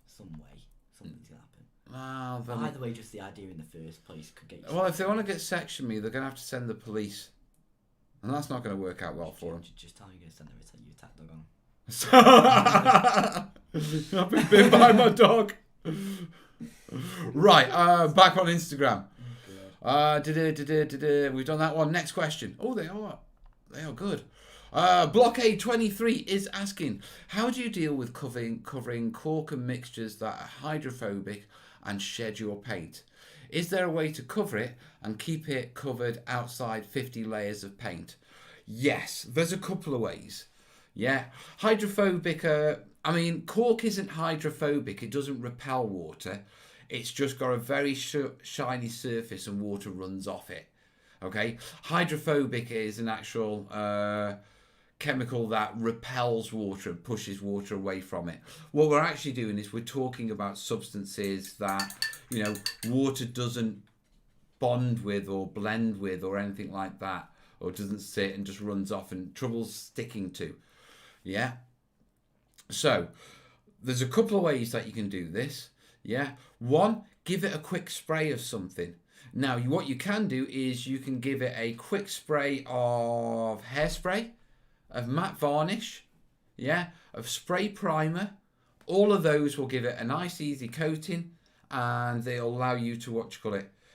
Some way. Something's going to happen. Either way, just the idea in the first place could get you. Well, if they want to get sectioned me, they're going to have to send the police. And that's not going to work out well for them. Just tell you're going to send your attack dog on. I've been bitten by my dog. Right, back on Instagram. We've done that one. Next question. Oh, they are good. Blockade 23 is asking, how do you deal with covering cork and mixtures that are hydrophobic and shed your paint? Is there a way to cover it and keep it covered outside 50 layers of paint? Yes, there's a couple of ways. Yeah, hydrophobic. Cork isn't hydrophobic. It doesn't repel water. It's just got a very shiny surface and water runs off it. Okay, hydrophobic is an actual chemical that repels water and pushes water away from it. What we're actually doing is we're talking about substances that, water doesn't bond with or blend with or anything like that, or doesn't sit and just runs off and trouble's sticking to. Yeah. So there's a couple of ways that you can do this. Yeah. One, give it a quick spray of something. Now, what you can do is you can give it a quick spray of hairspray, of matte varnish, of spray primer. All of those will give it a nice easy coating, and they'll allow you to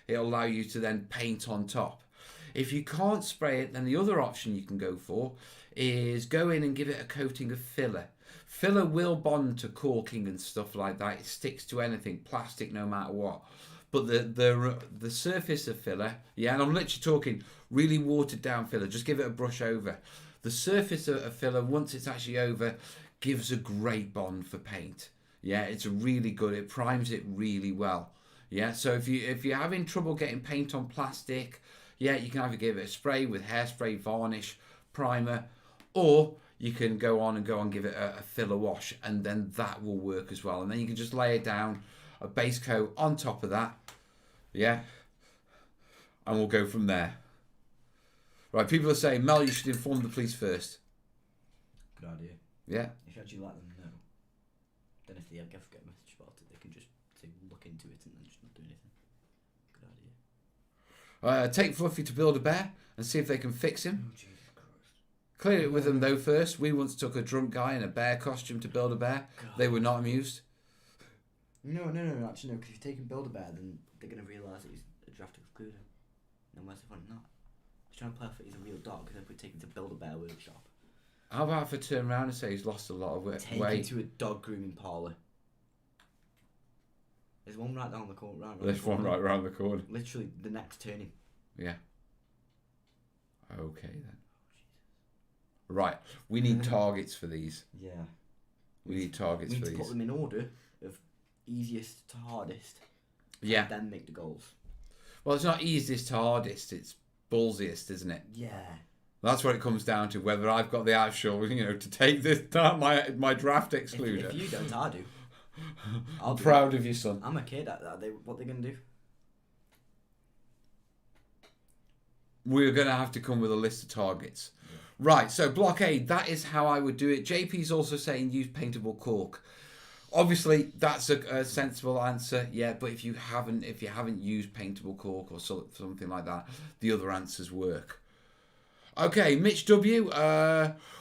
it'll allow you to then paint on top. If you can't spray it, then the other option you can go for is go in and give it a coating of filler. Filler will bond to corking and stuff like that. It sticks to anything, plastic, no matter what. But the surface of filler, and I'm literally talking really watered down filler, just give it a brush over. The surface of filler, once it's actually over, gives a great bond for paint. Yeah, it's really good. It primes it really well. Yeah, so if you're having trouble getting paint on plastic, you can either give it a spray with hairspray, varnish, primer, or you can go on and give it a filler wash, and then that will work as well. And then you can just lay it down, a base coat on top of that, and we'll go from there. Right, people are saying, Mel, you should inform the police first. Good idea. Yeah. If you actually let them know, then if they ever get a message about it, they can just look into it and then just not do anything. Good idea. Take Fluffy to Build-A-Bear and see if they can fix him. Oh, Jesus Christ. Clear it with them though first. We once took a drunk guy in a bear costume to Build-A-Bear. They were not amused. No, actually no, because if you take him Build-A-Bear, then they're going to realise that he's a draft excluder. And where's the fun in that? He's trying to play off that he's a real dog, and then we take him to Build-A-Bear workshop. How about if I turn around and say he's lost a lot of weight? Take him to a dog grooming parlour. There's one right down the corner. There's one right round the corner. Literally the next turning. Yeah. Okay then. Right, we need targets for these. Yeah. We need targets for these. We need to put them in order of easiest to hardest. Yeah. And then make the goals. Well, it's not easiest to hardest, it's ballsiest, isn't it? Yeah. That's what it comes down to, wwher I I've got the actual, to take this my draft excluder. If you don't, I do. I'm proud of you, son. I'm a kid. What they're going to do? We're going to have to come with a list of targets. Yeah. Right, so Blockade, that is how I would do it. JP's also saying use paintable cork. Obviously, that's a sensible answer, yeah. But if you haven't used paintable cork or something like that, the other answers work. Okay, Mitch W.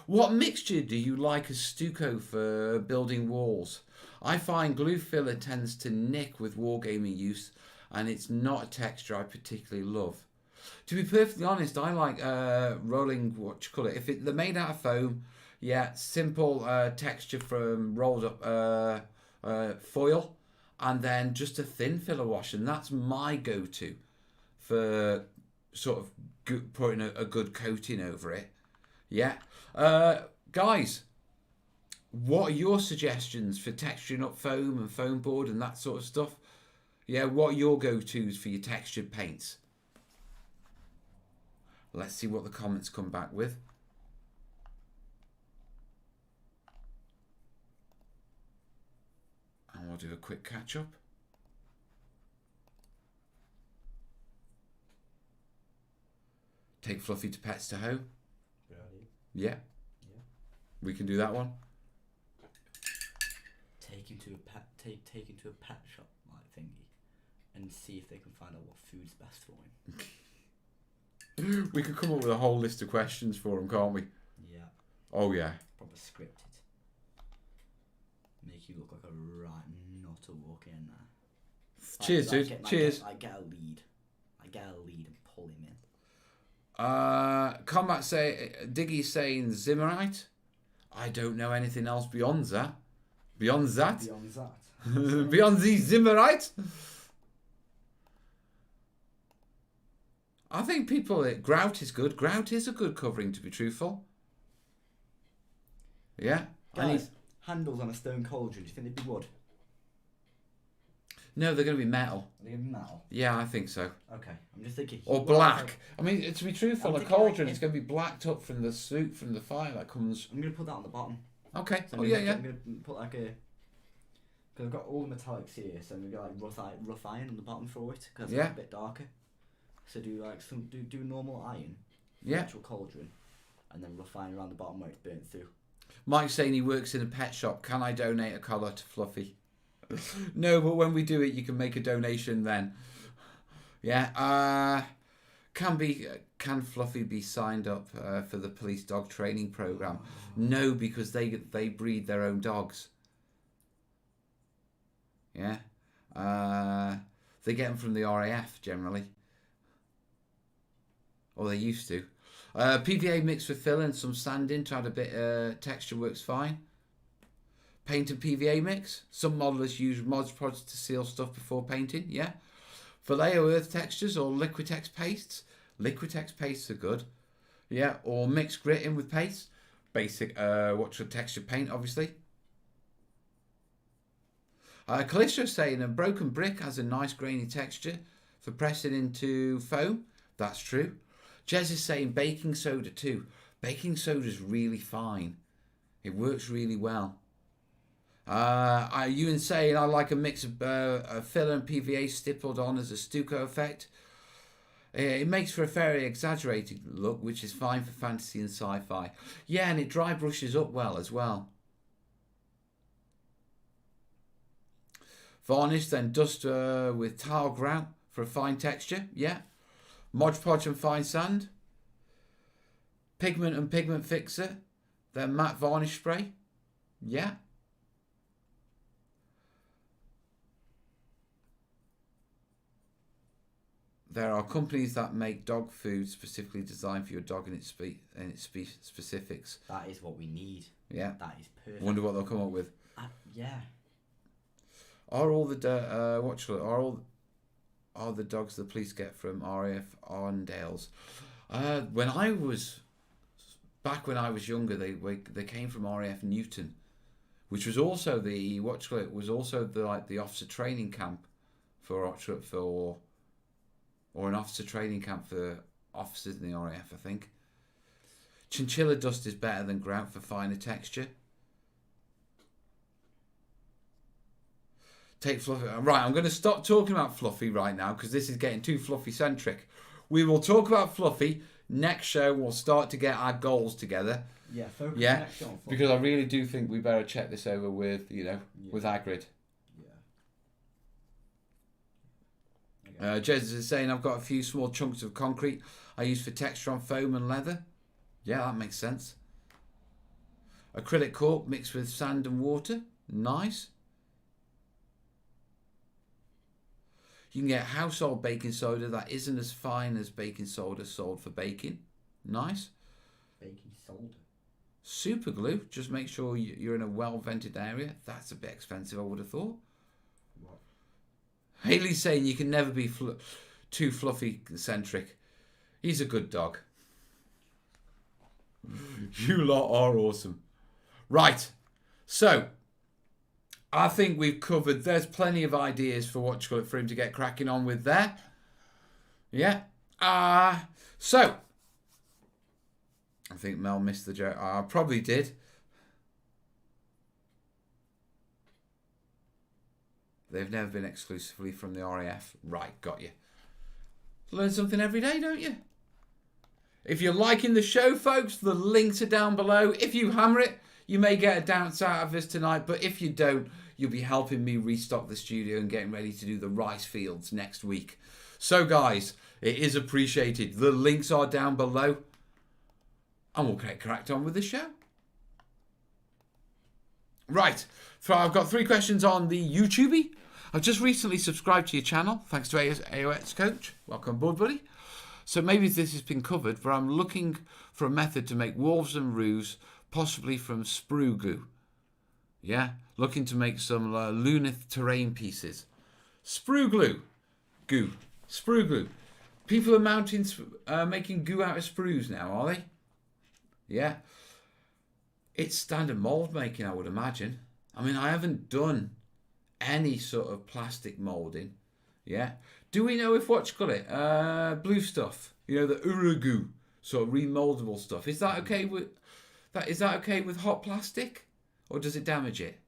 What mixture do you like as stucco for building walls? I find glue filler tends to nick with wargaming use, and it's not a texture I particularly love. To be perfectly honest, I like rolling, what you call it, if they're made out of foam, yeah, simple texture from rolled up foil, and then just a thin filler wash, and that's my go-to for sort of putting a good coating over it. Yeah. Guys, what are your suggestions for texturing up foam and foam board and that sort of stuff? Yeah, what are your go-tos for your textured paints? Let's see what the comments come back with. And we'll do a quick catch-up. Take Fluffy to Pets to Home. Yeah. We can do that one. Take him to a pet shop like thingy, and see if they can find out what food's best for him. We could come up with a whole list of questions for him, can't we? Yeah. Oh yeah. Proper scripted. Make you look like a right nut to walk in there. Cheers, dude. Cheers. I get a lead and pull him in. Combat Diggy saying Zimmerite. I don't know anything else beyond that. Beyond that. Beyond the Zimmerite. I think grout is good. Grout is a good covering, to be truthful. Yeah. Guys, handles on a stone cauldron. Do you think they'd be wood? No, they're going to be metal. Are they going to be metal? Yeah, I think so. Okay, I'm just thinking. Or black. I mean, to be truthful, a cauldron is going to be blacked up from the soot from the fire that comes. I'm going to put that on the bottom. Okay. So I'm going to put like a. Because I've got all the metallics here, so I'm going to get like rough iron on the bottom for it, because it's a bit darker. So do like do normal iron. Yeah. Actual cauldron, and then rough iron around the bottom where it's burnt through. Mike's saying he works in a pet shop. Can I donate a collar to Fluffy? No, but when we do it, you can make a donation then. Yeah. Can Fluffy be signed up for the police dog training program? No, because they breed their own dogs. Yeah. They get them from the RAF generally. Or they used to. PVA mixed with fill and some sanding to add a bit texture works fine. Paint and PVA mix. Some modelers use Mod Podge to seal stuff before painting. Yeah. Vallejo earth textures or Liquitex pastes. Liquitex pastes are good. Yeah. Or mixed grit in with paste. Basic texture paint, obviously. Callisto saying a broken brick has a nice grainy texture for pressing into foam. That's true. Jez is saying baking soda too. Baking soda is really fine. It works really well. Ewan saying I like a mix of filler and PVA stippled on as a stucco effect. It makes for a very exaggerated look, which is fine for fantasy and sci-fi. Yeah, and it dry brushes up well as well. Varnish, then dust with tile grout for a fine texture. Yeah. Mod Podge and fine sand. Pigment and pigment fixer. Then matte varnish spray. Yeah. There are companies that make dog food specifically designed for your dog and its specifics. That is what we need. Yeah. That is perfect. Wonder what they'll come up with. Yeah. Are all the dogs the police get from RAF Arndales? When I was younger, they came from RAF Newton, which was also the officer training camp or an officer training camp for officers in the RAF, I think. Chinchilla dust is better than grout for finer texture. Take Fluffy. Right, I'm going to stop talking about Fluffy right now because this is getting too Fluffy-centric. We will talk about Fluffy next show we'll start to get our goals together. Yeah, focus Yeah, next show on football. because I really do think we better check this over with, with Hagrid. Yeah. Jez is saying, I've got a few small chunks of concrete I use for texture on foam and leather. Yeah, that makes sense. Acrylic cork mixed with sand and water. Nice. You can get household baking soda that isn't as fine as baking soda sold for baking. Nice. Baking soda. Super glue. Just make sure you're in a well-vented area. That's a bit expensive, I would have thought. What? Haley's saying you can never be too fluffy-centric. He's a good dog. You lot are awesome. Right. So, I think we've covered. There's plenty of ideas for for him to get cracking on with there. Yeah. So, I think Mel missed the joke. I probably did. They've never been exclusively from the RAF. Right, got you. Learn something every day, don't you? If you're liking the show, folks, the links are down below. If you hammer it, you may get a dance out of this tonight. But if you don't, you'll be helping me restock the studio and getting ready to do the rice fields next week. So, guys, it is appreciated. The links are down below. And we'll get cracked on with the show. Right. So I've got 3 questions on the YouTube. I've just recently subscribed to your channel. Thanks to AOX Coach. Welcome aboard, buddy. So maybe this has been covered, but I'm looking for a method to make wolves and roos, possibly from sprue glue. Yeah? Looking to make some Lunith terrain pieces. Sprue glue. Goo. Sprue glue. People are making goo out of sprues now, are they? Yeah. It's standard mould making, I would imagine. I mean, I haven't done any sort of plastic moulding. Yeah. Do we know if blue stuff, the Urugoo sort of remoldable stuff, is that okay with that? Is that okay with hot plastic, or does it damage it?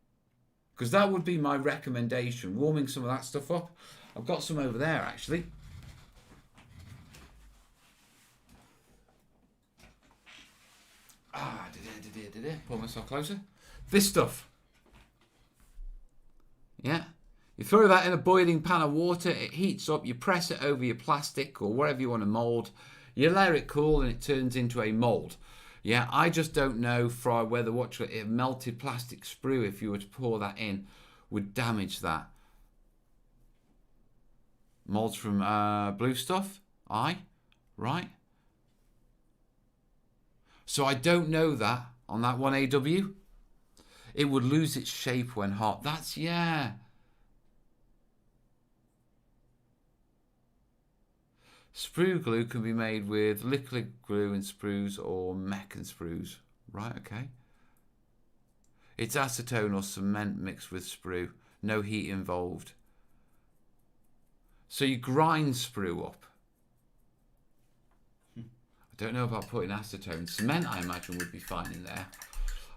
Because that would be my recommendation. Warming some of that stuff up. I've got some over there actually. Pull myself closer. This stuff. Yeah. You throw that in a boiling pan of water, it heats up, you press it over your plastic or wherever you want to mould, you let it cool and it turns into a mould. Yeah, I just don't know whether a melted plastic sprue, if you were to pour that in, would damage that. Moulds from blue stuff? Aye, right. So I don't know that on that 1AW. It would lose its shape when hot. Yeah. Sprue glue can be made with liquid glue and sprues or mech and sprues. Right, okay. It's acetone or cement mixed with sprue. No heat involved. So you grind sprue up. I don't know about putting acetone. Cement, I imagine, would be fine in there.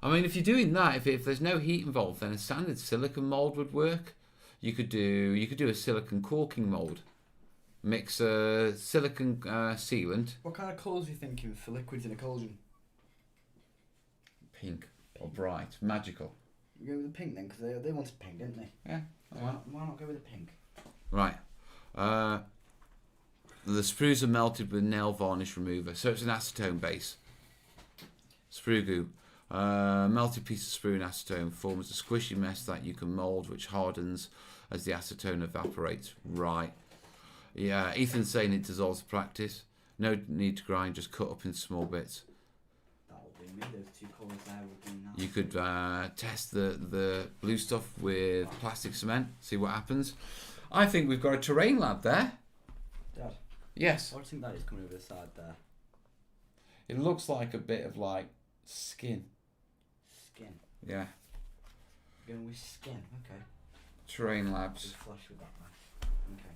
I mean, if you're doing that, if there's no heat involved, then a standard silicon mould would work. You could do a silicon caulking mould. Mix a silicon sealant. What kind of colours are you thinking for liquids in a cauldron? Pink or bright, magical. You go with the pink then, because they wanted pink, didn't they? Yeah. Why not go with the pink? Right. The sprues are melted with nail varnish remover, so it's an acetone base. Sprue glue. Melted piece of sprue and acetone forms a squishy mess that you can mould, which hardens as the acetone evaporates. Right. Yeah, Ethan's saying it dissolves the practice. No need to grind, just cut up in small bits. That'll do me. Those 2 colours there would be nice. You could test the blue stuff with plastic cement, see what happens. I think we've got a terrain lab there. Dad? Yes. What do you think that is coming over the side there? It looks like a bit of skin. Skin? Yeah. Going with skin, okay. Terrain labs. Just flush with that man. Okay.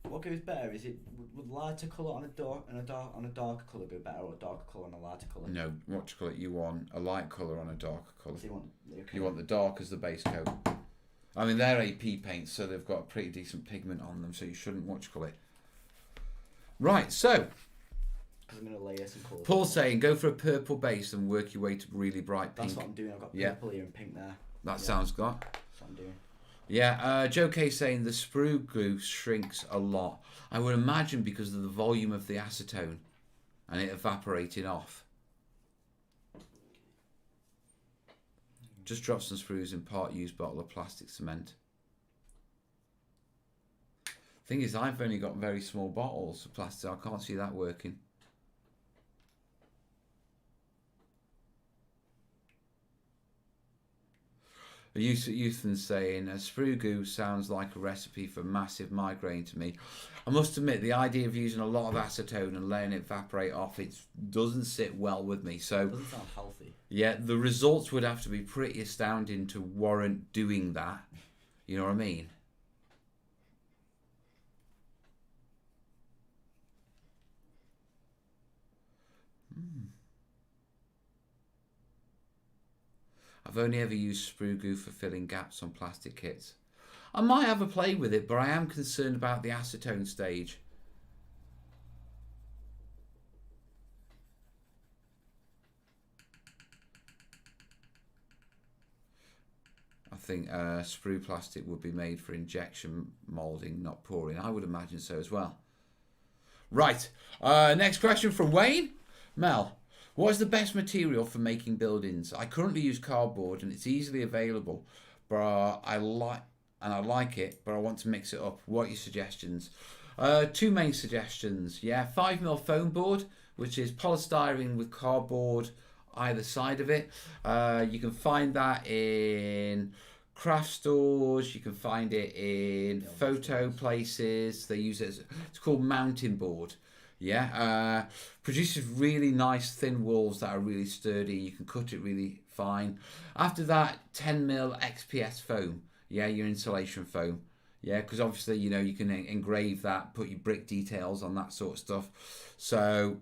What goes better? Is it would lighter colour on a darker colour go better, or a darker colour on a lighter colour? No, what colour you want? A light colour on a darker colour. So you want the dark as the base coat. I mean, they're AP paints, so they've got a pretty decent pigment on them, so you shouldn't watch colour. Right, so Because I'm going to layer some colours. Paul's saying go for a purple base and work your way to really bright pink. That's what I'm doing. I've got Yeah. purple here and pink there. That sounds good. That's what I'm doing. Yeah, Joe K saying the sprue glue shrinks a lot. I would imagine because of the volume of the acetone and it evaporating off. Just drop some sprues in part used bottle of plastic cement. Thing is, I've only got very small bottles of plastic. I can't see that working. Euthan's saying, a sprue goo sounds like a recipe for massive migraine to me. I must admit, the idea of using a lot of acetone and letting it evaporate off, it doesn't sit well with me. So, It doesn't sound healthy. yeah, the results would have to be pretty astounding to warrant doing that. You know what I mean? I've only ever used sprue goo for filling gaps on plastic kits. I might have a play with it, but I am concerned about the acetone stage. I think sprue plastic would be made for injection moulding, not pouring. I would imagine so as well. Right, next question from Wayne. Mel, what is the best material for making buildings? I currently use cardboard and it's easily available, but I like it, but I want to mix it up. What are your suggestions? Two main suggestions. Yeah, 5mm foam board, which is polystyrene with cardboard either side of it. You can find that in craft stores. You can find it in photo places. They use it as, it's called mountain board. Yeah, produces really nice thin walls that are really sturdy. You can cut it really fine. After that, 10mm XPS foam. Yeah, your insulation foam. Yeah, because obviously, you know, you can engrave that, put your brick details on that sort of stuff. So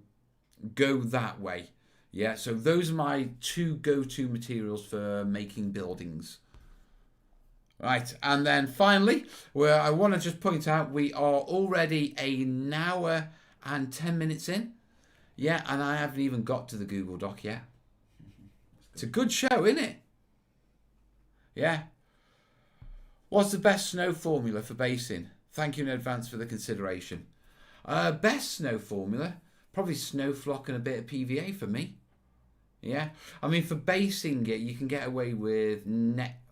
go that way. Yeah, so those are my two go-to materials for making buildings. Right, and then finally, where I want to just point out, we are already an hour and 10 minutes in. Yeah, and I haven't even got to the Google Doc yet. It's a good show, isn't it? Yeah. What's the best snow formula for basing? Thank you in advance for the consideration. Best snow formula? Probably snow flock and a bit of PVA for me. Yeah. I mean, for basing it, you can get away with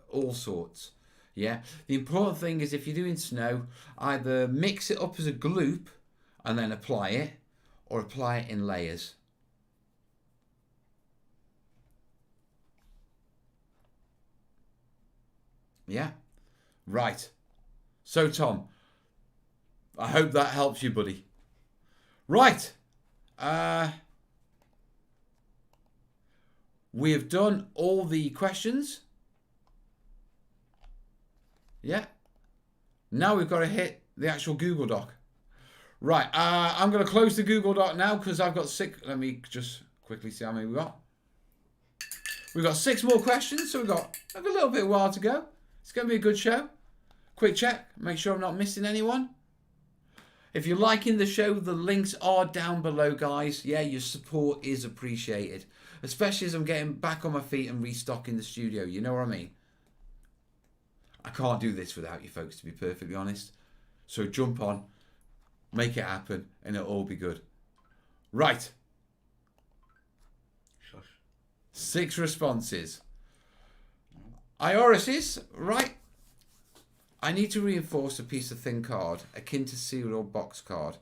all sorts. Yeah. The important thing is if you're doing snow, either mix it up as a gloop and then apply it, or apply it in layers. Yeah. Right. So, Tom, I hope that helps you, buddy. Right. We have done all the questions. Yeah. Now we've got to hit the actual Google Doc. Right. I'm going to close the Google Doc now because I've got 6. Let me just quickly see how many we got. We've got 6 more questions, so we've got a little bit of a while to go. It's going to be a good show. Quick check. Make sure I'm not missing anyone. If you're liking the show, the links are down below, guys. Yeah, your support is appreciated. Especially as I'm getting back on my feet and restocking the studio. You know what I mean? I can't do this without you folks, to be perfectly honest. So jump on, make it happen, and it'll all be good. Right. Shush. 6 responses. Ioris's, right. I need to reinforce a piece of thin card, akin to seal or box card.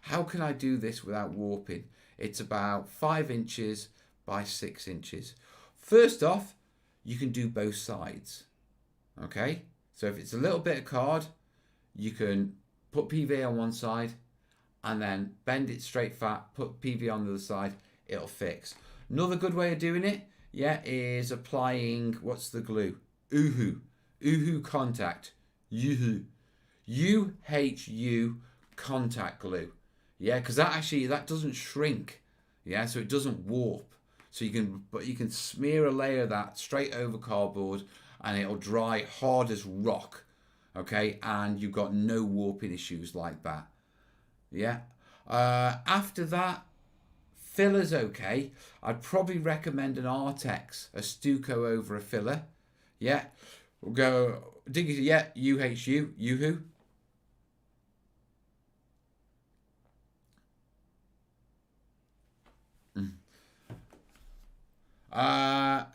How can I do this without warping? It's about 5 inches by 6 inches. First off, you can do both sides. Okay? So if it's a little bit of card, you can put PVA on one side and then bend it straight fat, put PVA on the other side, it'll fix. Another good way of doing it, yeah, is applying, what's the glue? Uhu contact. UHU contact glue. Yeah, because that doesn't shrink. Yeah, so it doesn't warp. So you can smear a layer of that straight over cardboard and it'll dry hard as rock. Okay, and you've got no warping issues like that. Yeah. After that, filler's okay. I'd probably recommend an Artex, a Stucco over a filler. Yeah. We'll go Diggy. Yeah. UHU. Yoo-hoo.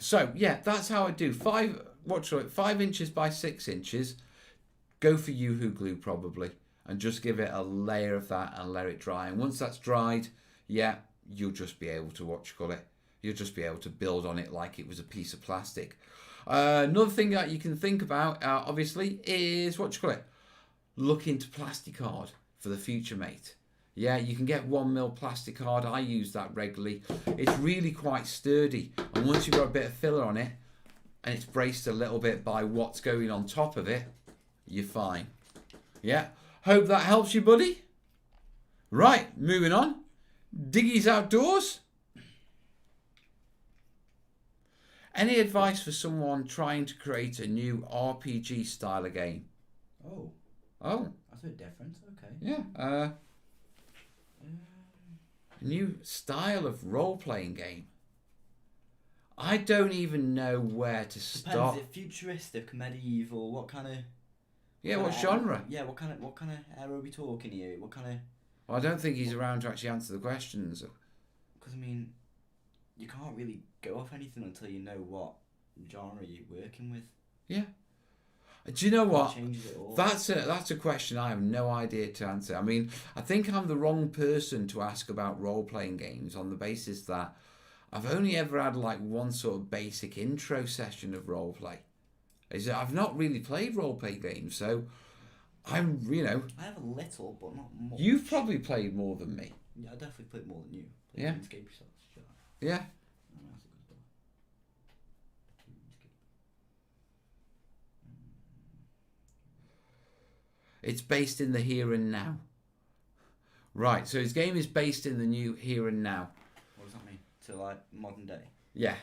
So yeah, that's how I do 5 inches by 6 inches. Go for Yoo-hoo glue probably, and just give it a layer of that and let it dry. And once that's dried, yeah, you'll just be able to you'll just be able to build on it like it was a piece of plastic. Another thing that you can think about, obviously, is look into plasticard for the future, mate. Yeah, you can get 1mm plasticard. I use that regularly. It's really quite sturdy, and once you've got a bit of filler on it and it's braced a little bit by what's going on top of it, you're fine. Yeah, hope that helps you, buddy. Right, moving on. Diggy's Outdoors. Any advice for someone trying to create a new RPG style of game? Oh, that's a bit different. Okay. Yeah. A new style of role-playing game. I don't even know where to start. Depends. Is it futuristic, medieval? What kind of? Yeah, what genre? Yeah, what kind of era are we talking here? What kind of? Well, I don't think he's around to actually answer the questions. Because I mean, you can't really go off anything until you know what genre you're working with. Yeah. Do you know what? Changes it all. That's a question I have no idea to answer. I mean, I think I'm the wrong person to ask about role-playing games on the basis that I've only ever had like one sort of basic intro session of roleplay. I've not really played role-play games, so I have a little, but not much. You've probably played more than me. Yeah, I definitely played more than you. Yeah. Escape yourself. Yeah. Oh, that's a good book. It's based in the here and now. Right, so his game is based in the new here and now. What does that mean? So like modern day? Yeah.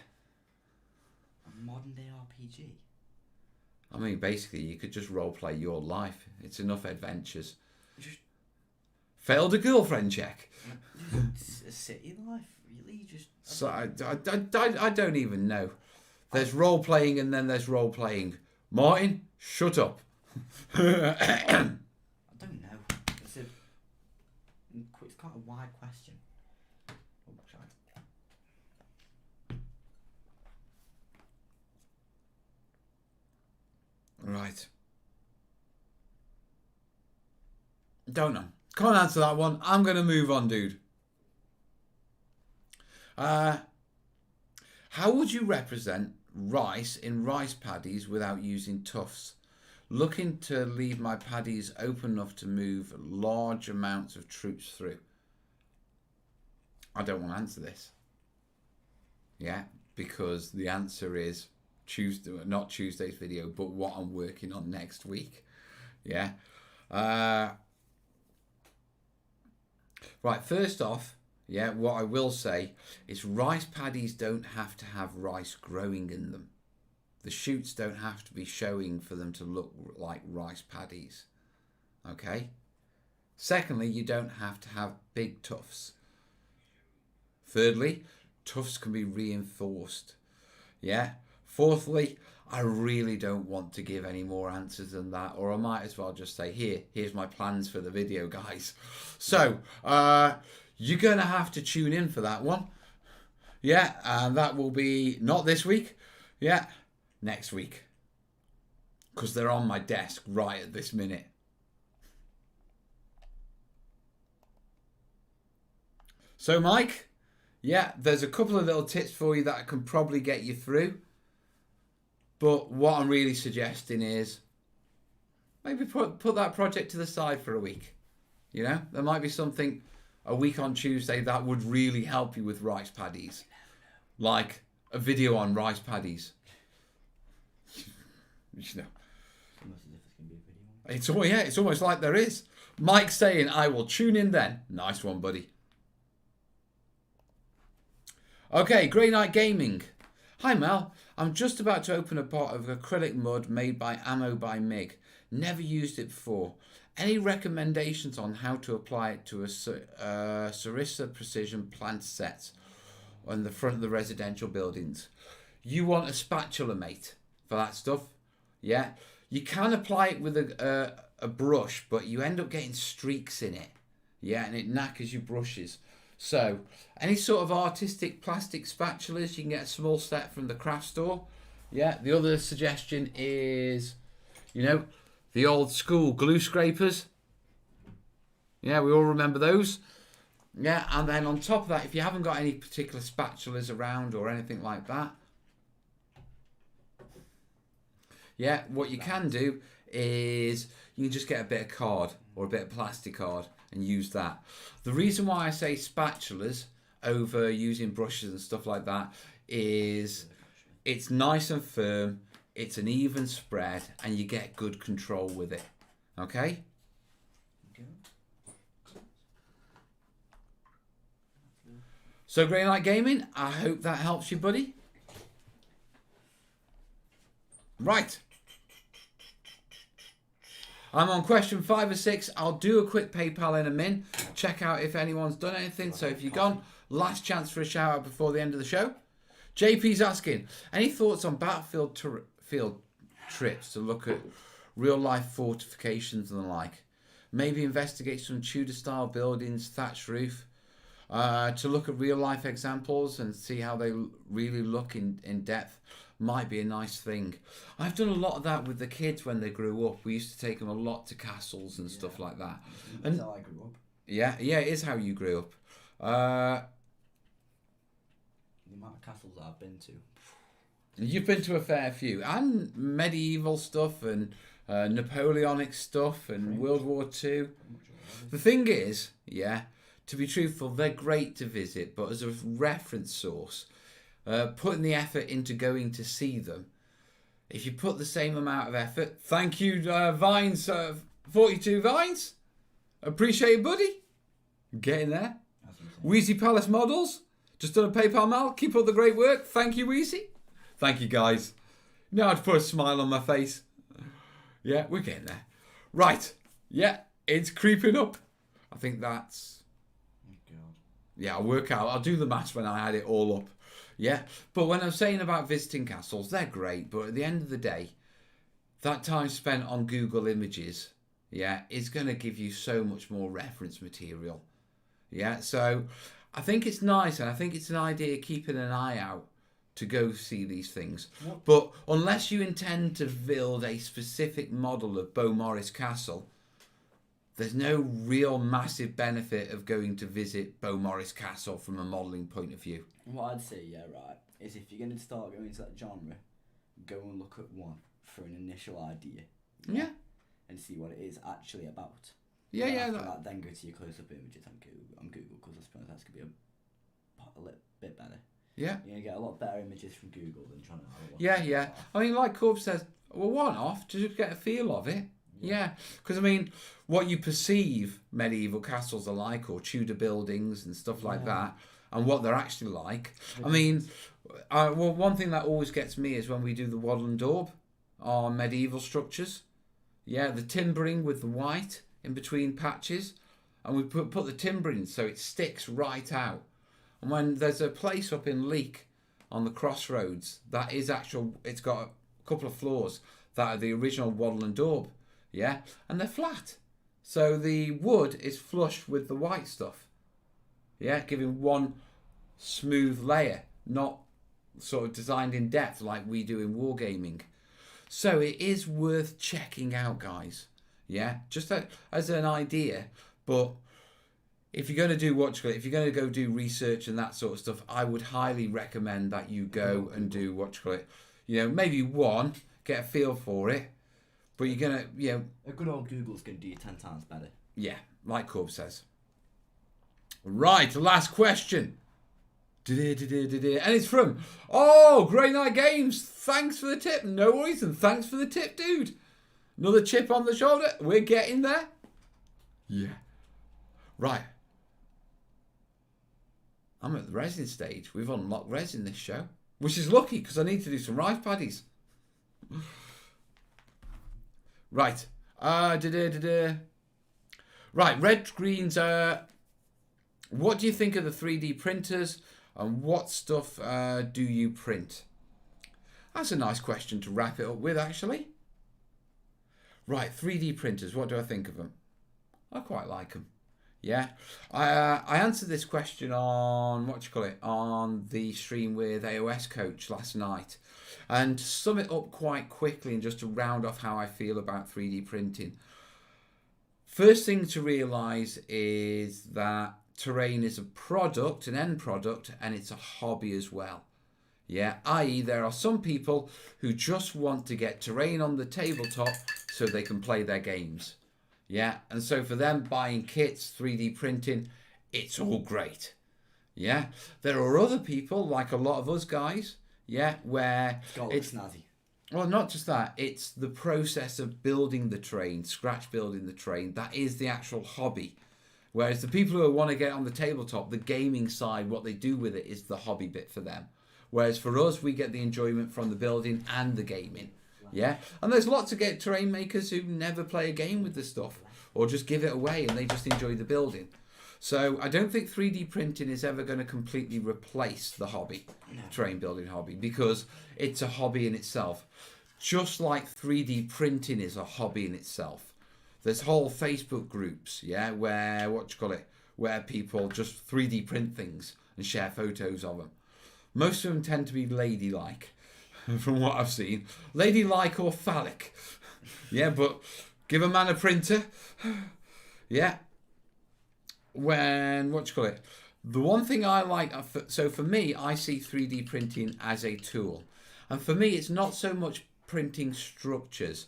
A modern day RPG? I mean, basically, you could just roleplay your life. It's enough adventures. Failed a girlfriend check. A city life? Really? So I don't even know. There's role-playing and then there's role-playing. Martin, shut up. I don't know. It's quite a wide question. Right. Don't know. Can't answer that one. I'm going to move on, dude. How would you represent rice in rice paddies without using tufts? Looking to leave my paddies open enough to move large amounts of troops through. I don't want to answer this. Yeah, because the answer is not Tuesday's video, but what I'm working on next week. Yeah. Right, first off, yeah, what I will say is rice paddies don't have to have rice growing in them. The shoots don't have to be showing for them to look like rice paddies. Okay? Secondly, you don't have to have big tufts. Thirdly, tufts can be reinforced. Yeah? Fourthly, I really don't want to give any more answers than that, or I might as well just say, here's my plans for the video, guys. So, you're going to have to tune in for that one. Yeah, and that will be not this week. Yeah, next week. Because they're on my desk right at this minute. So, Mike, yeah, there's a couple of little tips for you that can probably get you through. But what I'm really suggesting is maybe put that project to the side for a week. You know, there might be something a week on Tuesday that would really help you with rice paddies. Like a video on rice paddies. You know. It's almost like there is. Mike saying, I will tune in then. Nice one, buddy. Okay, Grey Knight Gaming. Hi Mel, I'm just about to open a pot of acrylic mud made by Ammo by Mig. Never used it before. Any recommendations on how to apply it to a Sarissa Precision plant set on the front of the residential buildings? You want a spatula, mate, for that stuff. Yeah, you can apply it with a brush, but you end up getting streaks in it. Yeah, and it knackers your brushes. So, any sort of artistic plastic spatulas, you can get a small set from the craft store. Yeah, the other suggestion is, the old school glue scrapers. Yeah, we all remember those. Yeah, and then on top of that, if you haven't got any particular spatulas around or anything like that, yeah, what you can do is you can just get a bit of card or a bit of plastic card and use that. The reason why I say spatulas over using brushes and stuff like that is it's nice and firm, it's an even spread, and you get good control with it. Okay? So, Grey Light Gaming, I hope that helps you, buddy. Right. I'm on question 5 or 6. I'll do a quick PayPal in a min. Check out if anyone's done anything. So if you've gone, last chance for a shout out before the end of the show. JP's asking, any thoughts on battlefield field trips to look at real life fortifications and the like? Maybe investigate some Tudor style buildings, thatched roof, to look at real life examples and see how they really look in depth. Might be a nice thing. I've done a lot of that with the kids when they grew up. We used to take them a lot to castles and stuff like that. That's how I grew up. Yeah, it is how you grew up. The amount of castles I've been to. You've been to a fair few. And medieval stuff and Napoleonic stuff and World War II. The thing is, to be truthful, they're great to visit, but as a reference source, putting the effort into going to see them, if you put the same amount of effort, thank you, Vines, 42 Vines, appreciate it, buddy, getting there. Wheezy Palace Models, just done a PayPal Mal, keep up the great work, thank you, Wheezy, thank you, guys. Now I'd put a smile on my face. Yeah, we're getting there. Right, it's creeping up. I think that's, I'll work out, I'll do the maths when I add it all up. Yeah, but when I'm saying about visiting castles, they're great, but at the end of the day, that time spent on Google Images, is going to give you so much more reference material. Yeah, so I think it's nice, and I think it's an idea keeping an eye out to go see these things. What? But unless you intend to build a specific model of Beaumaris Castle, there's no real massive benefit of going to visit Beaumaris Castle from a modelling point of view. What I'd say, is if you're going to start going into that genre, go and look at one for an initial idea. Yeah. And see what it is actually about. Yeah. Then go to your close-up images on Google, because I suppose that's going to be a little bit better. Yeah. You're going to get a lot better images from Google than trying to have a look. Yeah. I mean, like Corb says, one off to just get a feel of it. Yeah, because I mean, what you perceive medieval castles are like, or Tudor buildings and stuff like that, and what they're actually like. I mean, one thing that always gets me is when we do the wattle and daub on medieval structures. Yeah, the timbering with the white in between patches, and we put the timbering so it sticks right out. And when there's a place up in Leek on the crossroads that is actual, it's got a couple of floors that are the original wattle and daub. Yeah, and they're flat. So the wood is flush with the white stuff. Yeah, giving one smooth layer, not sort of designed in depth like we do in wargaming. So it is worth checking out, guys. Yeah, just as an idea. But if you're going to do if you're going to go do research and that sort of stuff, I would highly recommend that you go and do maybe one, get a feel for it. But you're going to, a good old Google's going to do you 10 times better. Yeah, like Corb says. Right, last question. And it's from, Great Night Games. Thanks for the tip. No worries, and thanks for the tip, dude. Another chip on the shoulder. We're getting there. Yeah. Right. I'm at the resin stage. We've unlocked resin this show. which is lucky because I need to do some rice paddies. Right. Right, Red Greens. What do you think of the 3D printers, and what stuff do you print? That's a nice question to wrap it up with, actually. Right, 3D printers. What do I think of them? I quite like them. Yeah, I answered this question on on the stream with AOS Coach last night, and to sum it up quite quickly and just to round off how I feel about 3D printing. First thing to realise is that terrain is a product, an end product, and it's a hobby as well. Yeah, i.e. there are some people who just want to get terrain on the tabletop so they can play their games. Yeah, and so for them, buying kits, 3D printing, it's all great. Yeah, there are other people, like a lot of us guys, yeah, where it's snazzy. Well, not just that, it's the process of building the terrain, scratch building the terrain, that is the actual hobby. Whereas the people who want to get on the tabletop, the gaming side, what they do with it is the hobby bit for them. Whereas for us, we get the enjoyment from the building and the gaming. Yeah, and there's lots of terrain makers who never play a game with this stuff or just give it away and they just enjoy the building. So I don't think 3D printing is ever going to completely replace the hobby, terrain building hobby, because it's a hobby in itself. Just like 3D printing is a hobby in itself. There's whole Facebook groups, yeah, where where people just 3D print things and share photos of them. Most of them tend to be ladylike. From what I've seen, ladylike or phallic, yeah. But give a man a printer, yeah. The one thing I like, so for me, I see 3D printing as a tool, and for me, it's not so much printing structures.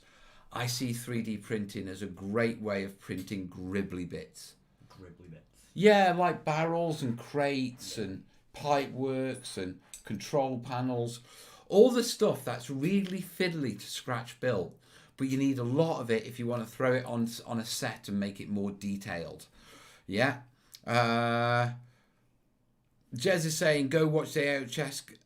I see 3D printing as a great way of printing gribbly bits. Gribbly bits. Yeah, like barrels and crates and pipe works and control panels. All the stuff that's really fiddly to scratch build, but you need a lot of it if you want to throw it on a set and make it more detailed. Yeah. Jez is saying, go watch the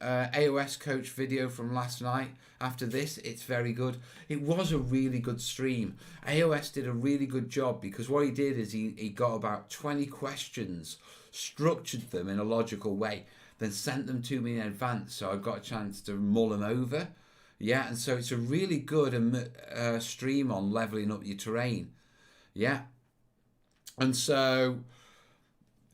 AOS Coach video from last night. After this, it's very good. It was a really good stream. AOS did a really good job because what he did is he got about 20 questions, structured them in a logical way, then sent them to me in advance, so I got a chance to mull them over. Yeah, and so it's a really good stream on leveling up your terrain. Yeah, and so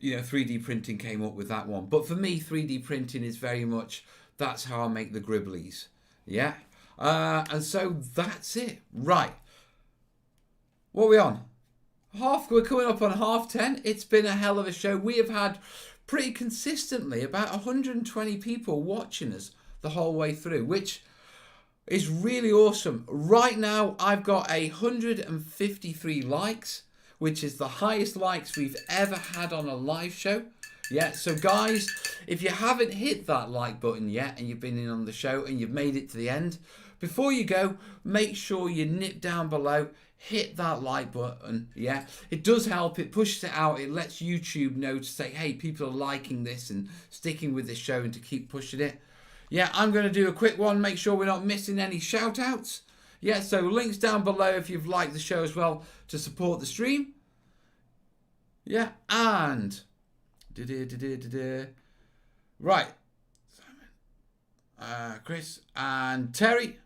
3D printing came up with that one. But for me, 3D printing is very much, that's how I make the gribblies. Yeah, and so that's it. Right, what are we on? We're coming up on 10:30. It's been a hell of a show. We have had pretty consistently about 120 people watching us the whole way through, which is really awesome. Right now, I've got 153 likes, which is the highest likes we've ever had on a live show. Yeah, so guys, if you haven't hit that like button yet and you've been in on the show and you've made it to the end, before you go, make sure you nip down below, hit that like button. Yeah, it does help. It pushes it out. It lets YouTube know to say, hey, people are liking this and sticking with this show and to keep pushing it. Yeah, I'm going to do a quick one. Make sure we're not missing any shout outs. Yeah, so links down below if you've liked the show as well to support the stream. Yeah, and right, Chris and Terry.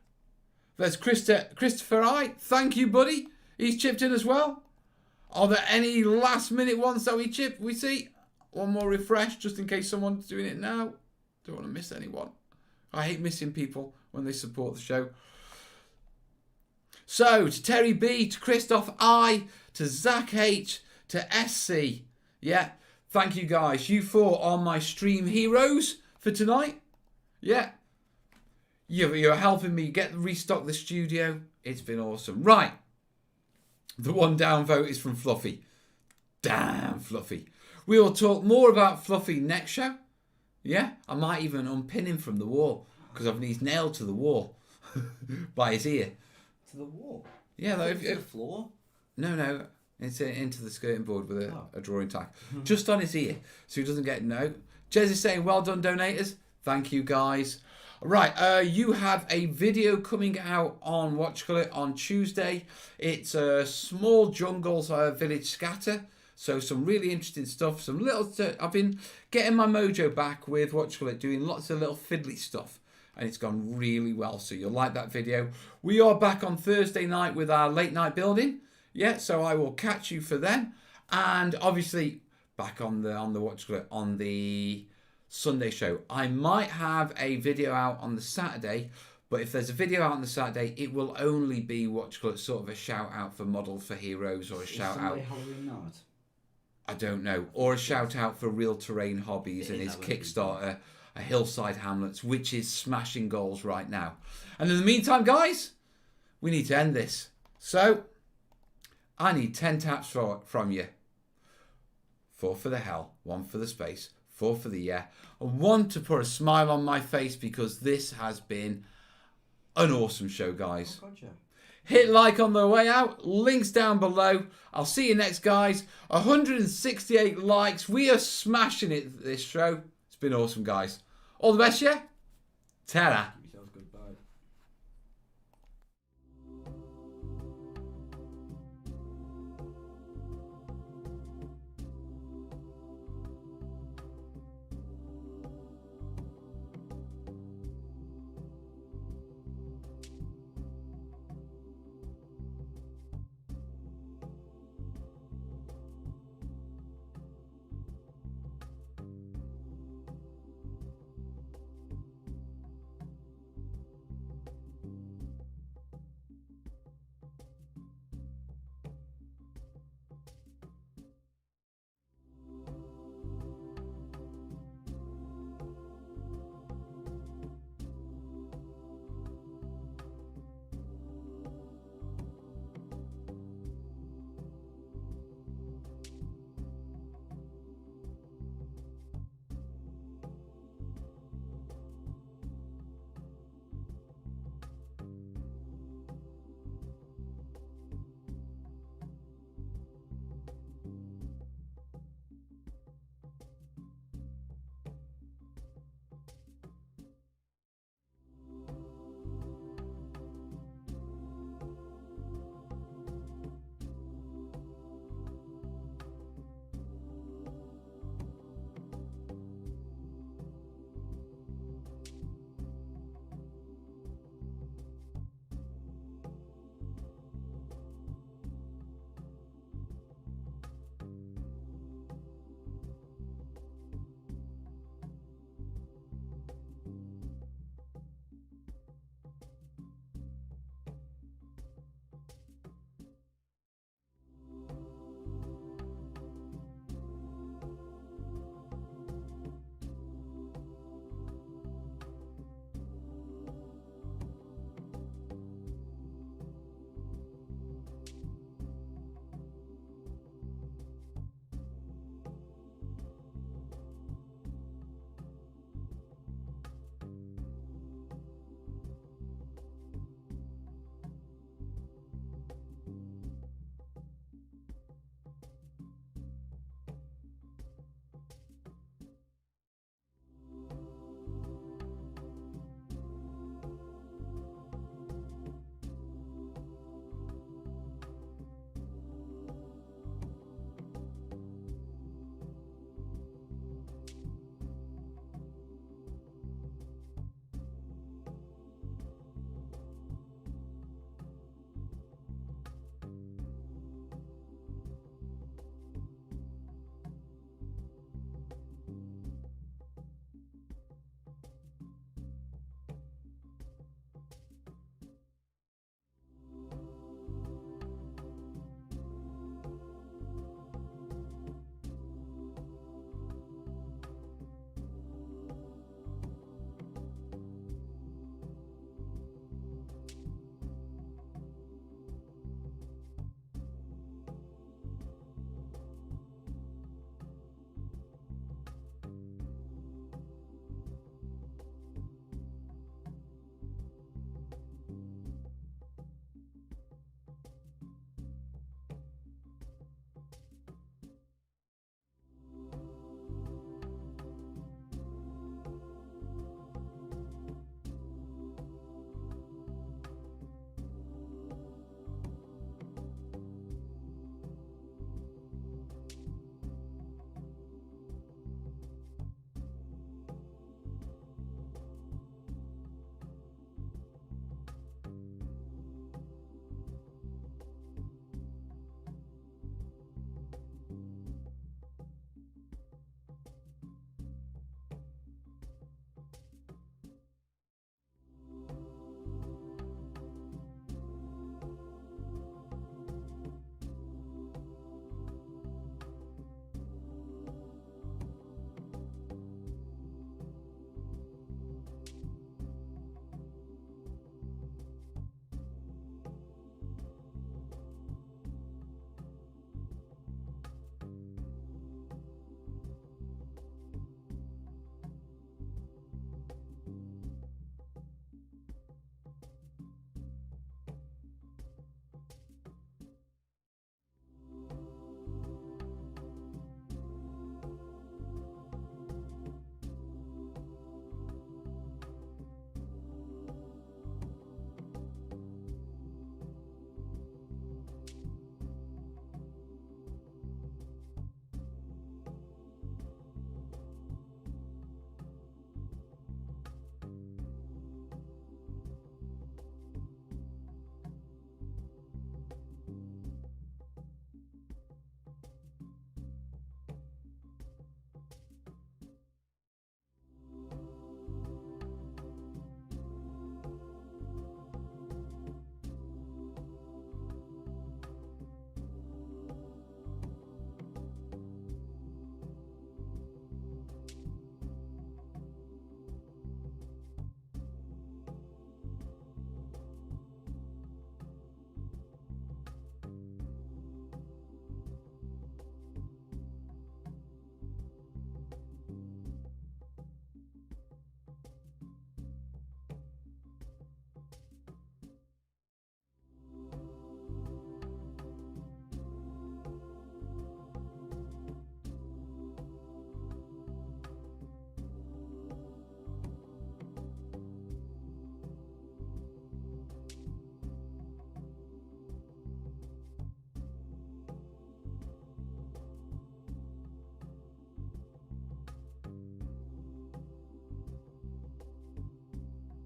There's Christopher I. Thank you, buddy. He's chipped in as well. Are there any last minute ones that we see? One more refresh just in case someone's doing it now. Don't want to miss anyone. I hate missing people when they support the show. So, to Terry B, to Christoph I, to Zach H, to SC. Yeah, thank you guys. You four are my stream heroes for tonight. Yeah. You're helping me restock the studio. It's been awesome. Right. The one down vote is from Fluffy. Damn, Fluffy. We will talk more about Fluffy next show. Yeah, I might even unpin him from the wall because he's nailed to the wall by his ear. To the wall? Yeah, though. To the floor? No. It's into the skirting board with a drawing tag. Just on his ear, so he doesn't get no. Jez is saying, well done, donators. Thank you, guys. Right, you have a video coming out on on Tuesday. It's a small jungles village scatter. So some really interesting stuff. Some little. I've been getting my mojo back with doing lots of little fiddly stuff, and it's gone really well. So you'll like that video. We are back on Thursday night with our late night building. Yeah, so I will catch you for them, and obviously back on the Sunday show. I might have a video out on the Saturday, but if there's a video out on the Saturday, it will only be sort of a shout out for Models for Heroes, or a shout out. Halloween night? I don't know, or a shout out for Real Terrain Hobbies and his Kickstarter, a Hillside Hamlets, which is smashing goals right now. And in the meantime, guys, we need to end this. So I need 10 taps from you. 4 for the hell, 1 for the space, 4 for the yeah, and 1 to put a smile on my face, because this has been an awesome show, guys. Oh, God, yeah. Hit like on the way out, links down below. I'll see you next, guys. 168 likes. We are smashing it this show. It's been awesome, guys. All the best, yeah? Ta-da.